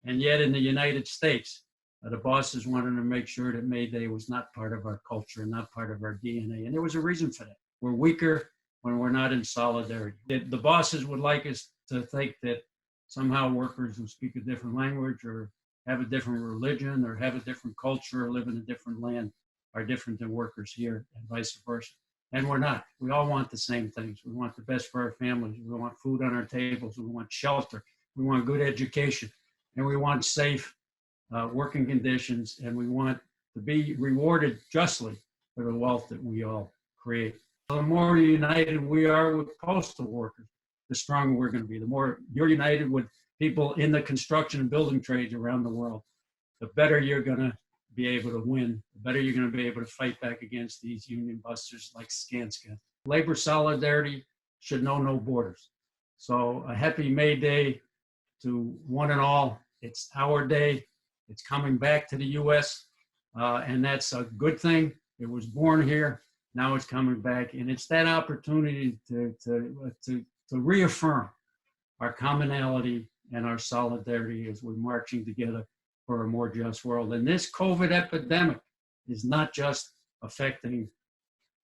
And yet in the United States, the bosses wanted to make sure that May Day was not part of our culture, not part of our DNA. And there was a reason for that. We're weaker when we're not in solidarity. The bosses would like us to think that somehow workers who speak a different language or have a different religion or have a different culture or live in a different land are different than workers here and vice versa. And we're not. We all want the same things. We want the best for our families. We want food on our tables. We want shelter. We want good education. And we want safe working conditions. And we want to be rewarded justly for the wealth that we all create. The more united we are with postal workers, the stronger we're going to be. The more you're united with people in the construction and building trades around the world, the better you're going to be able to win, the better you're going to be able to fight back against these union busters like Skanska. Labor solidarity should know no borders. So a happy May Day to one and all. It's our day. It's coming back to the U.S., and that's a good thing. It was born here. Now it's coming back, and it's that opportunity to reaffirm our commonality and our solidarity as we're marching together for a more just world. And this COVID epidemic is not just affecting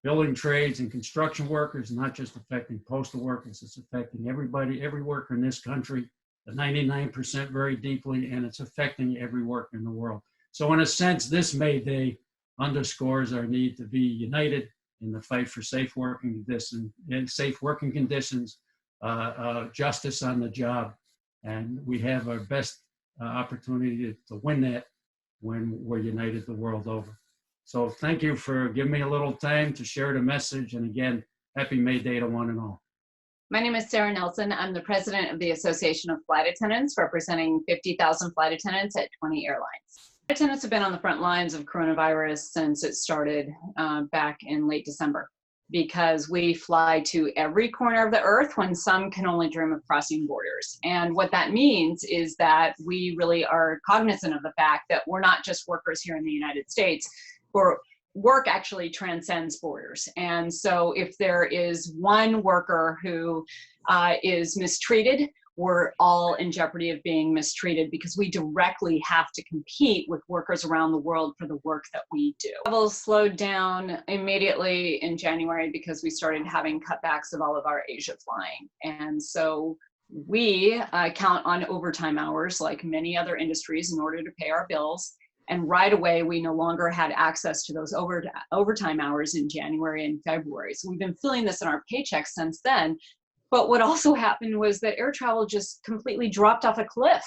building trades and construction workers, not just affecting postal workers, it's affecting everybody, every worker in this country, the 99% very deeply, and it's affecting every worker in the world. So in a sense, this May Day underscores our need to be united in the fight for safe working conditions, justice on the job, and we have our best opportunity to win that when we're united the world over. So thank you for giving me a little time to share the message, and again, happy May Day to one and all. My name is Sarah Nelson. I'm the president of the Association of Flight Attendants, representing 50,000 flight attendants at 20 airlines. Flight attendants have been on the front lines of coronavirus since it started back in late December, because we fly to every corner of the earth when some can only dream of crossing borders. And what that means is that we really are cognizant of the fact that we're not just workers here in the United States. Work actually transcends borders. And so if there is one worker who is mistreated, we're all in jeopardy of being mistreated, because we directly have to compete with workers around the world for the work that we do. Travel slowed down immediately in January because we started having cutbacks of all of our Asia flying. And so we count on overtime hours like many other industries in order to pay our bills. And right away, we no longer had access to those overtime hours in January and February. So we've been feeling this in our paychecks since then. But what also happened was that air travel just completely dropped off a cliff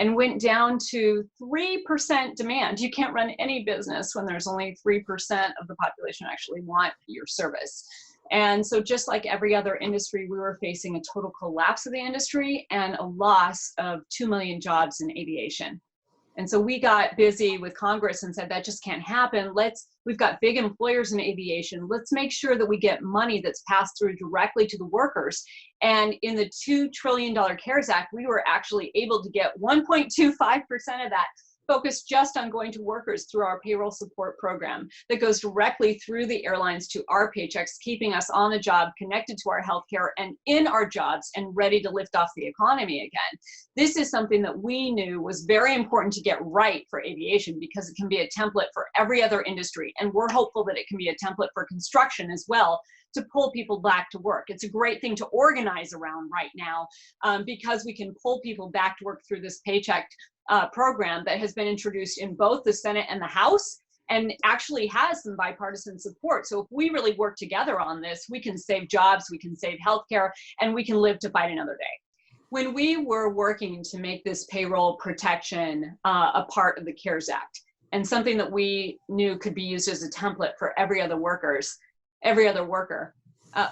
and went down to 3% demand. You can't run any business when there's only 3% of the population actually want your service. And so just like every other industry, we were facing a total collapse of the industry and a loss of 2 million jobs in aviation. And so we got busy with Congress and said, that just can't happen. We've got big employers in aviation. Let's make sure that we get money that's passed through directly to the workers. And in the $2 trillion CARES Act, we were actually able to get 1.25% of that focused just on going to workers through our payroll support program that goes directly through the airlines to our paychecks, keeping us on the job, connected to our healthcare and in our jobs and ready to lift off the economy again. This is something that we knew was very important to get right for aviation, because it can be a template for every other industry. And we're hopeful that it can be a template for construction as well, to pull people back to work. It's a great thing to organize around right now, because we can pull people back to work through this paycheck program that has been introduced in both the Senate and the House, and actually has some bipartisan support. So if we really work together on this, we can save jobs, we can save healthcare, and we can live to fight another day. When we were working to make this payroll protection a part of the CARES Act, and something that we knew could be used as a template for every other worker,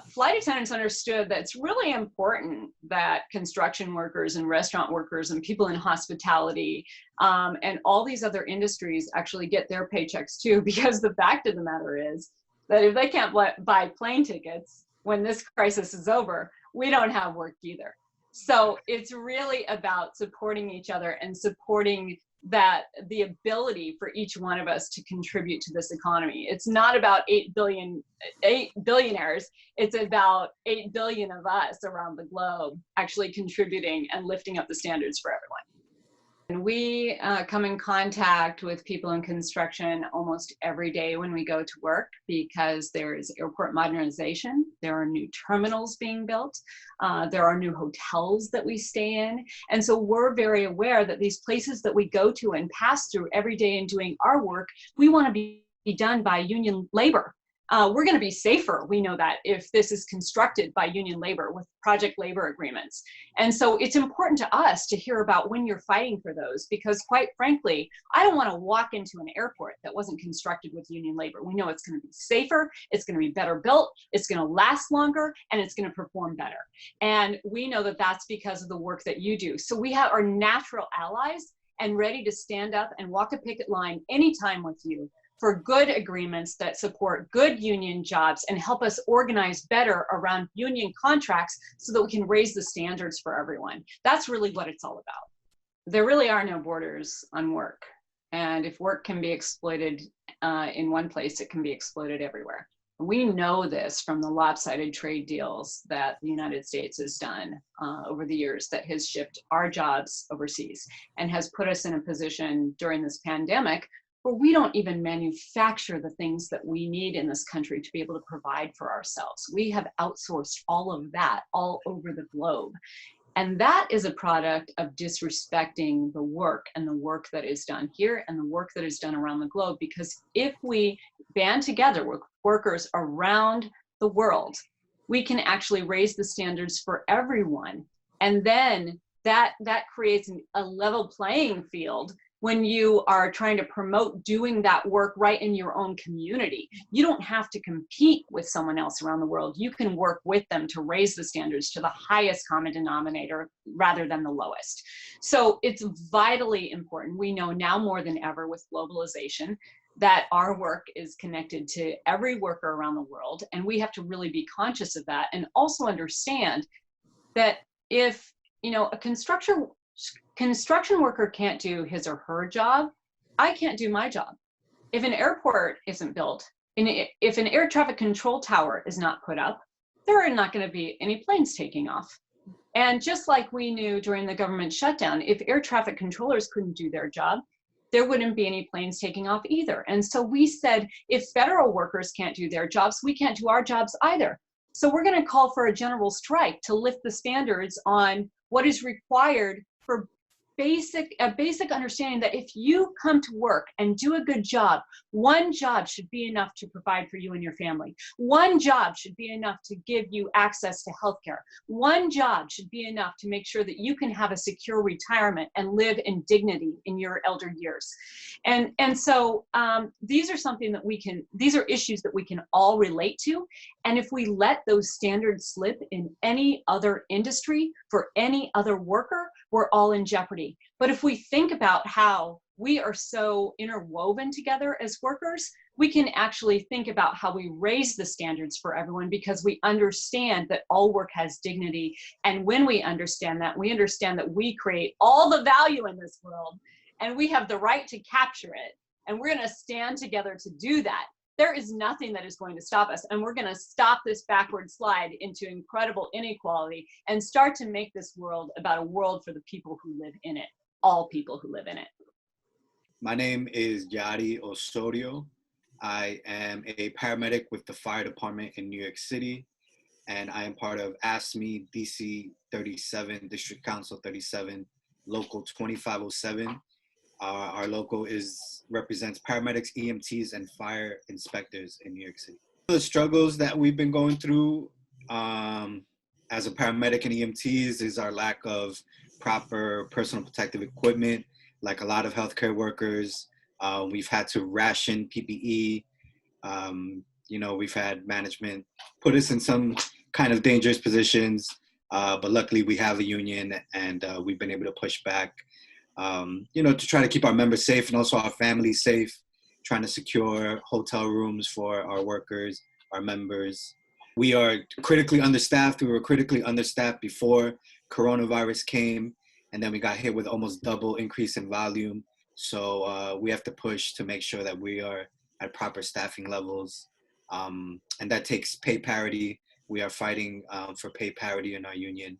flight attendants understood that it's really important that construction workers and restaurant workers and people in hospitality and all these other industries actually get their paychecks too, because the fact of the matter is that if they can't buy plane tickets when this crisis is over, we don't have work either. So it's really about supporting each other and supporting that the ability for each one of us to contribute to this economy. It's not about 8 billionaires. It's about 8 billion of us around the globe actually contributing and lifting up the standards for everyone. And we come in contact with people in construction almost every day when we go to work, because there is airport modernization, there are new terminals being built, there are new hotels that we stay in. And so we're very aware that these places that we go to and pass through every day in doing our work, we want to be done by union labor. We're going to be safer, we know that, if this is constructed by union labor with project labor agreements. And so it's important to us to hear about when you're fighting for those, because quite frankly, I don't want to walk into an airport that wasn't constructed with union labor. We know it's going to be safer, it's going to be better built, it's going to last longer, and it's going to perform better. And we know that that's because of the work that you do. So we have our natural allies and ready to stand up and walk a picket line anytime with you for good agreements that support good union jobs and help us organize better around union contracts so that we can raise the standards for everyone. That's really what it's all about. There really are no borders on work. And if work can be exploited in one place, it can be exploited everywhere. We know this from the lopsided trade deals that the United States has done over the years that has shipped our jobs overseas and has put us in a position during this pandemic where we don't even manufacture the things that we need in this country to be able to provide for ourselves. We have outsourced all of that all over the globe. And that is a product of disrespecting the work and the work that is done here and the work that is done around the globe. Because if we band together with workers around the world, we can actually raise the standards for everyone. And then that creates a level playing field when you are trying to promote doing that work right in your own community. You don't have to compete with someone else around the world. You can work with them to raise the standards to the highest common denominator rather than the lowest. So it's vitally important. We know now more than ever with globalization that our work is connected to every worker around the world. And we have to really be conscious of that and also understand that if, a construction worker can't do his or her job, I can't do my job. If an airport isn't built, and if an air traffic control tower is not put up, there are not going to be any planes taking off. And just like we knew during the government shutdown, if air traffic controllers couldn't do their job, there wouldn't be any planes taking off either. And so we said, if federal workers can't do their jobs, we can't do our jobs either. So we're going to call for a general strike to lift the standards on what is required for a basic understanding that if you come to work and do a good job, one job should be enough to provide for you and your family. One job should be enough to give you access to healthcare. One job should be enough to make sure that you can have a secure retirement and live in dignity in your elder years. And so these are issues that we can all relate to. And if we let those standards slip in any other industry for any other worker, we're all in jeopardy. But if we think about how we are so interwoven together as workers, we can actually think about how we raise the standards for everyone because we understand that all work has dignity. And when we understand that we create all the value in this world and we have the right to capture it. And we're going to stand together to do that. There is nothing that is going to stop us. And we're going to stop this backward slide into incredible inequality and start to make this world about a world for the people who live in it, all people who live in it. My name is Yari Osorio. I am a paramedic with the fire department in New York City, and I am part of ASME DC 37, District Council 37, Local 2507. Our local represents paramedics, EMTs, and fire inspectors in New York City. The struggles that we've been going through as a paramedic and EMTs is our lack of proper personal protective equipment. Like a lot of healthcare workers, we've had to ration PPE. We've had management put us in some kind of dangerous positions, but luckily we have a union and we've been able to push back. To try to keep our members safe and also our families safe, trying to secure hotel rooms for our workers, our members. We are critically understaffed. We were critically understaffed before coronavirus came, and then we got hit with almost double increase in volume. So we have to push to make sure that we are at proper staffing levels. And that takes pay parity. We are fighting for pay parity in our union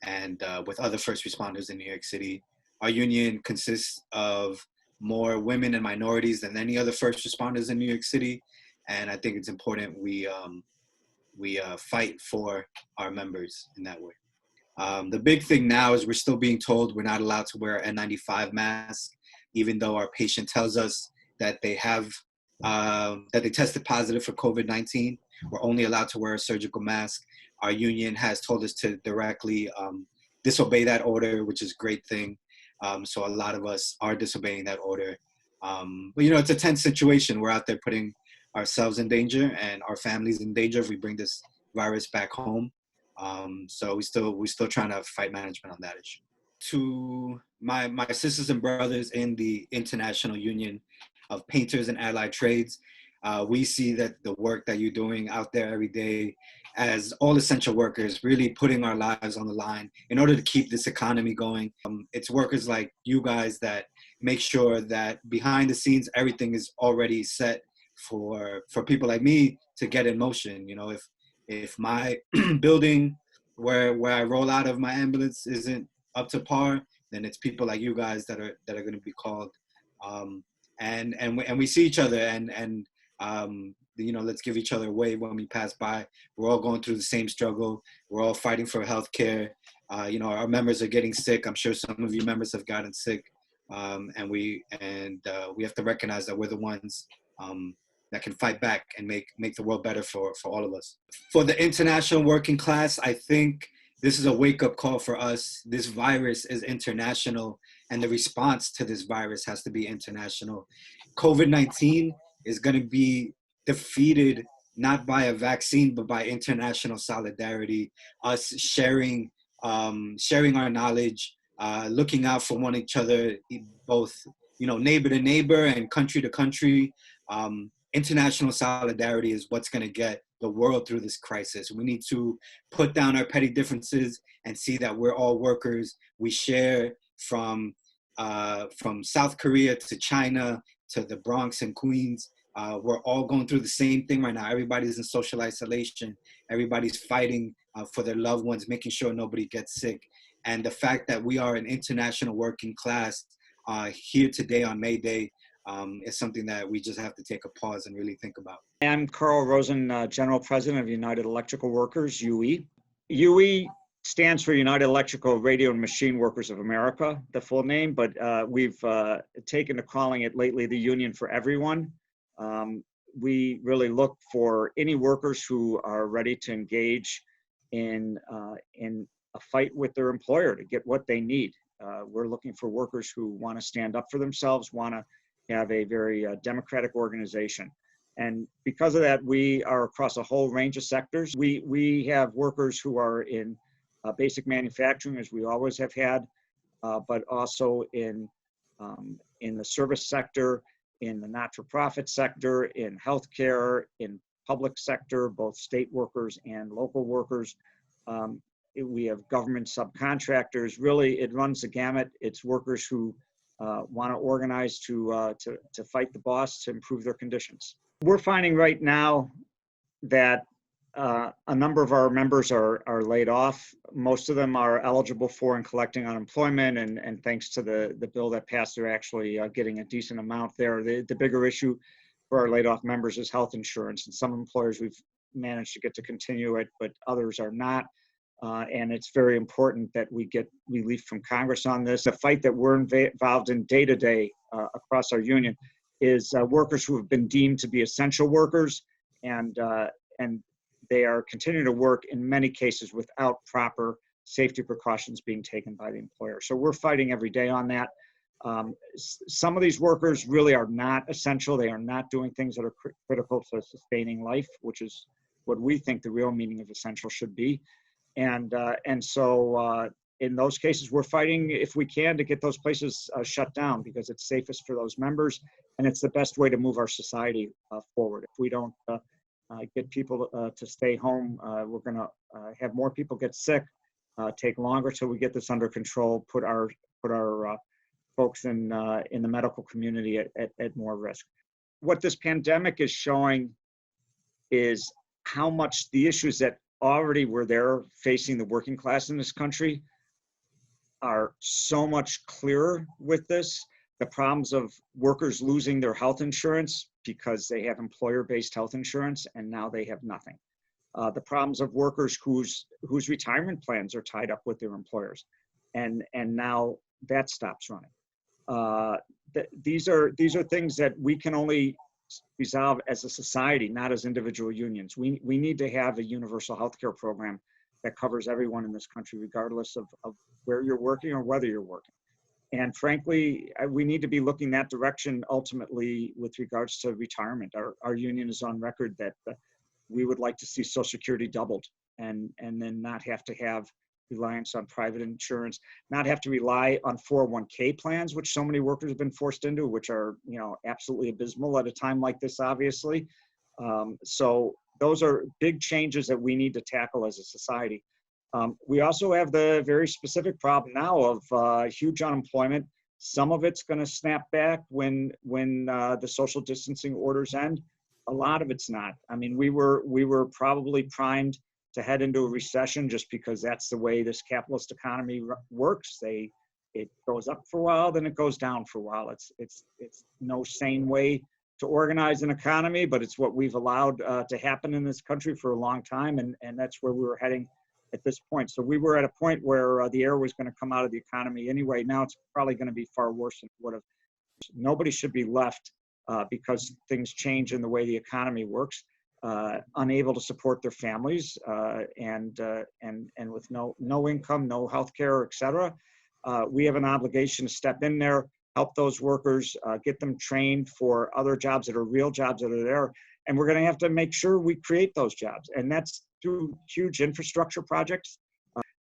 and with other first responders in New York City. Our union consists of more women and minorities than any other first responders in New York City. And I think it's important we fight for our members in that way. The big thing now is we're still being told we're not allowed to wear an N95 mask, even though our patient tells us that they have, that they tested positive for COVID-19. We're only allowed to wear a surgical mask. Our union has told us to directly disobey that order, which is a great thing. So a lot of us are disobeying that order. But it's a tense situation. We're out there putting ourselves in danger and our families in danger if we bring this virus back home. So we're still trying to fight management on that issue. To my sisters and brothers in the International Union of Painters and Allied Trades, we see that the work that you're doing out there every day as all essential workers, really putting our lives on the line in order to keep this economy going. It's workers like you guys that make sure that behind the scenes, everything is already set for people like me to get in motion. If my building where I roll out of my ambulance isn't up to par, then it's people like you guys that are going to be called. and we see each other, and let's give each other a wave when we pass by. We're all going through the same struggle. We're all fighting for healthcare. Our members are getting sick. I'm sure some of you members have gotten sick, and we have to recognize that we're the ones that can fight back and make the world better for all of us. For the international working class, I think this is a wake-up call for us. This virus is international, and the response to this virus has to be international. COVID-19 is going to be defeated not by a vaccine, but by international solidarity, us sharing our knowledge, looking out for one another, both neighbor to neighbor and country to country. International solidarity is what's going to get the world through this crisis. We need to put down our petty differences and see that we're all workers. We share from South Korea to China to the Bronx and Queens. We're all going through the same thing right now. Everybody's in social isolation. Everybody's fighting for their loved ones, making sure nobody gets sick. And the fact that we are an international working class here today on May Day is something that we just have to take a pause and really think about. I'm Carl Rosen, General President of United Electrical Workers, UE. UE stands for United Electrical Radio and Machine Workers of America, the full name, but we've taken to calling it lately the Union for Everyone. We really look for any workers who are ready to engage in a fight with their employer to get what they need. We're looking for workers who want to stand up for themselves, want to have a very democratic organization. And because of that, we are across a whole range of sectors. We have workers who are in basic manufacturing, as we always have had, but also in the service sector, in the not-for-profit sector, in healthcare, in public sector, both state workers and local workers. We have government subcontractors. Really, it runs the gamut. It's workers who want to organize to fight the boss to improve their conditions. We're finding right now that a number of our members are laid off. Most of them are eligible for and collecting unemployment, and thanks to the bill that passed, they're actually getting a decent amount there. The bigger issue for our laid off members is health insurance, and some employers we've managed to get to continue it, but others are not. And it's very important that we get relief from Congress on this. The fight that we're involved in day to day across our union is workers who have been deemed to be essential workers, and they are continuing to work in many cases without proper safety precautions being taken by the employer. So we're fighting every day on that. Some of these workers really are not essential. They are not doing things that are critical to sustaining life, which is what we think the real meaning of essential should be. And so in those cases, we're fighting, if we can, to get those places shut down, because it's safest for those members, and it's the best way to move our society forward. If we don't get people to stay home, we're going to have more people get sick, take longer till we get this under control, put our folks in the medical community at more risk. What this pandemic is showing is how much the issues that already were there facing the working class in this country are so much clearer with this. The problems of workers losing their health insurance because they have employer-based health insurance and now they have nothing. The problems of workers whose retirement plans are tied up with their employers, and now that stops running. These are things that we can only resolve as a society, not as individual unions. We need to have a universal healthcare program that covers everyone in this country, regardless of where you're working or whether you're working. And frankly, we need to be looking that direction ultimately with regards to retirement. Our union is on record that we would like to see Social Security doubled and then not have to have reliance on private insurance, not have to rely on 401k plans, which so many workers have been forced into, which are, absolutely abysmal at a time like this, obviously. So those are big changes that we need to tackle as a society. We also have the very specific problem now of huge unemployment. Some of it's going to snap back when the social distancing orders end. A lot of it's not. I mean, we were probably primed to head into a recession just because that's the way this capitalist economy works. They it goes up for a while, then it goes down for a while. It's no sane way to organize an economy, but it's what we've allowed to happen in this country for a long time, and that's where we were heading at this point. So we were at a point where the air was going to come out of the economy anyway. Now it's probably going to be far worse than it would have. Nobody should be left because things change in the way the economy works, unable to support their families, and with no income, no health care, et cetera. We have an obligation to step in there, help those workers, get them trained for other jobs that are real jobs that are there. And we're going to have to make sure we create those jobs. And that's through huge infrastructure projects.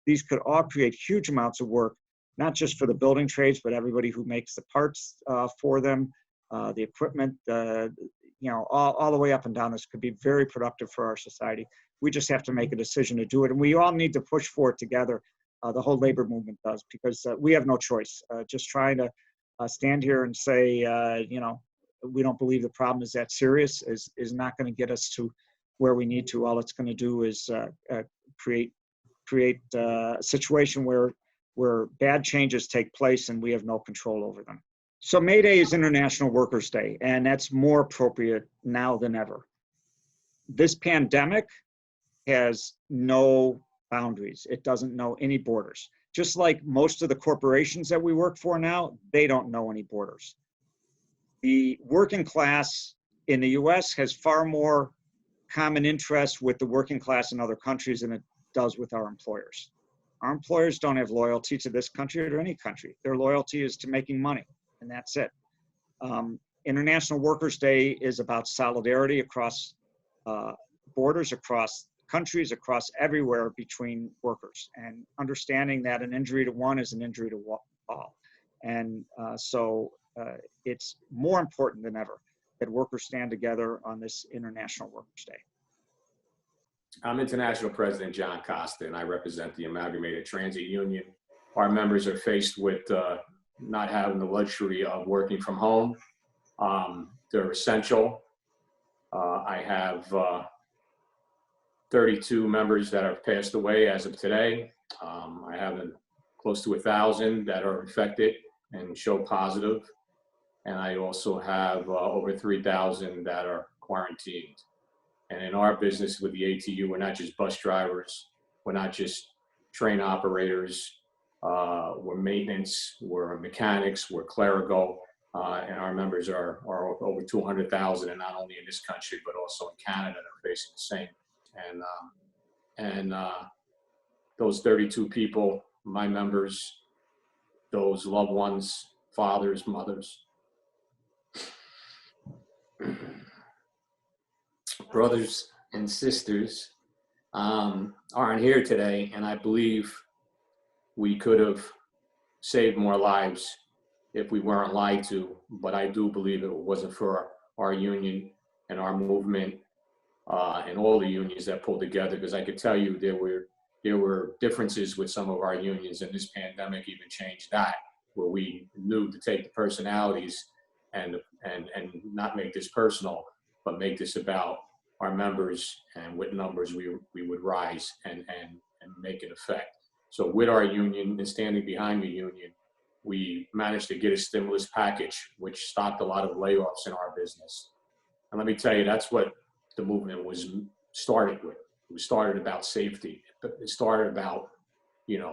These could all create huge amounts of work, not just for the building trades, but everybody who makes the parts for them, the equipment, all the way up and down. This could be very productive for our society. We just have to make a decision to do it. And we all need to push for it together. The whole labor movement does, because we have no choice. Just trying to stand here and say, we don't believe the problem is that serious is not going to get us to where we need to. All it's going to do is create a situation where bad changes take place and we have no control over them. So May Day is International Workers' Day, and that's more appropriate now than ever. This pandemic has no boundaries. It doesn't know any borders. Just like most of the corporations that we work for now, they don't know any borders. The working class in the US has far more common interests with the working class in other countries than it does with our employers. Our employers don't have loyalty to this country or to any country. Their loyalty is to making money, and that's it. International Workers' Day is about solidarity across borders, across countries, across everywhere between workers, and understanding that an injury to one is an injury to all. And so it's more important than ever that workers stand together on this International Workers' Day. I'm International President John Costa, and I represent the Amalgamated Transit Union. Our members are faced with not having the luxury of working from home. They're essential. I have 32 members that have passed away as of today. I have close to 1,000 that are infected and show positive. And I also have over 3,000 that are quarantined. And in our business with the ATU, we're not just bus drivers, we're not just train operators, we're maintenance, we're mechanics, we're clerical, and our members are over 200,000, and not only in this country, but also in Canada that are facing the same. And those 32 people, my members, those loved ones, fathers, mothers, brothers and sisters aren't here today, and I believe we could have saved more lives if we weren't lied to, but I do believe it wasn't for our union and our movement and all the unions that pulled together, because I could tell you there were differences with some of our unions, and this pandemic even changed that, where we knew to take the personalities and not make this personal, but make this about our members, and with numbers we would rise and make an effect. So with our union and standing behind the union, we managed to get a stimulus package, which stopped a lot of layoffs in our business. And let me tell you, that's what the movement was started with. It was started about safety. It started about,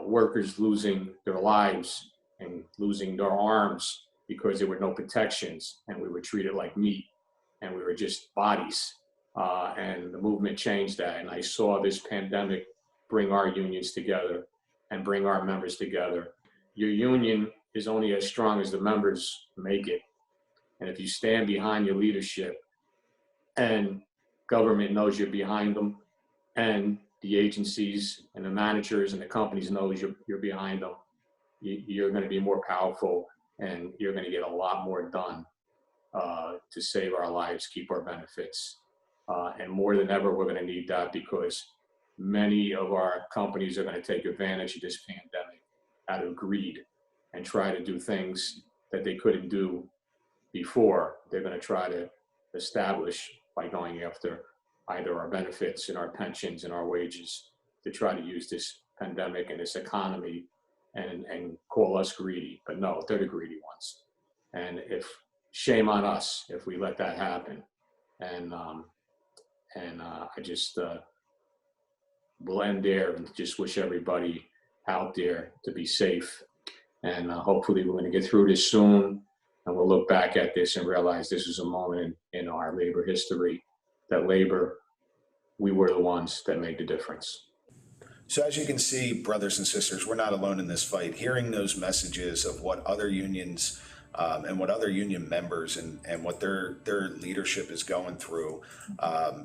workers losing their lives and losing their arms because there were no protections, and we were treated like meat, and we were just bodies. And the movement changed that. And I saw this pandemic bring our unions together and bring our members together. Your union is only as strong as the members make it. And if you stand behind your leadership, and government knows you're behind them, and the agencies and the managers and the companies knows you're behind them, you're going to be more powerful, and you're going to get a lot more done to save our lives, keep our benefits. And more than ever, we're going to need that, because many of our companies are going to take advantage of this pandemic out of greed and try to do things that they couldn't do before. They're going to try to establish by going after either our benefits and our pensions and our wages to try to use this pandemic and this economy and call us greedy, but no, they're the greedy ones. And shame on us if we let that happen. And I just will end there and just wish everybody out there to be safe. And hopefully we're going to get through this soon, and we'll look back at this and realize this is a moment in our labor history that labor, we were the ones that made the difference. So as you can see, brothers and sisters, we're not alone in this fight. Hearing those messages of what other unions and what other union members and what their leadership is going through,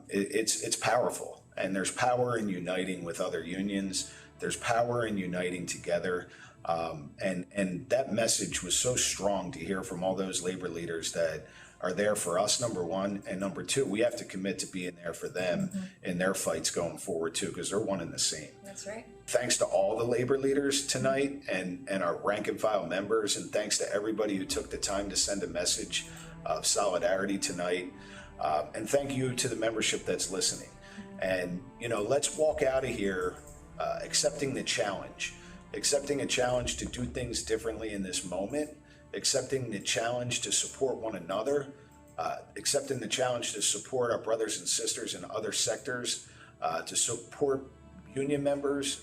it's powerful. And there's power in uniting with other unions. There's power in uniting together. And that message was so strong to hear from all those labor leaders that are there for us, number one, and number two, we have to commit to being there for them in their fights going forward too, because they're one and the same. That's right. Thanks to all the labor leaders tonight and our rank and file members, and thanks to everybody who took the time to send a message of solidarity tonight. And thank you to the membership that's listening. And, let's walk out of here accepting the challenge, accepting a challenge to do things differently in this moment, accepting the challenge to support one another, accepting the challenge to support our brothers and sisters in other sectors, to support union members,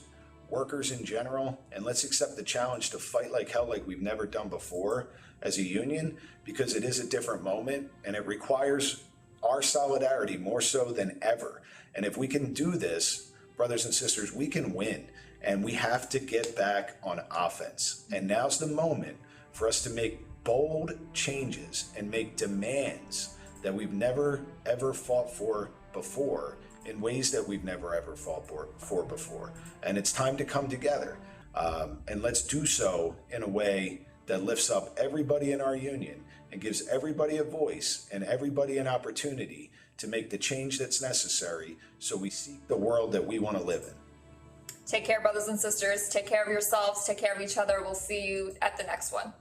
workers in general, and let's accept the challenge to fight like hell like we've never done before as a union, because it is a different moment and it requires our solidarity more so than ever. And if we can do this, brothers and sisters, we can win, and we have to get back on offense. And now's the moment for us to make bold changes and make demands that we've never ever fought for before in ways that we've never ever fought for before. And it's time to come together. And let's do so in a way that lifts up everybody in our union and gives everybody a voice and everybody an opportunity to make the change that's necessary so we seek the world that we want to live in. Take care, brothers and sisters. Take care of yourselves. Take care of each other. We'll see you at the next one.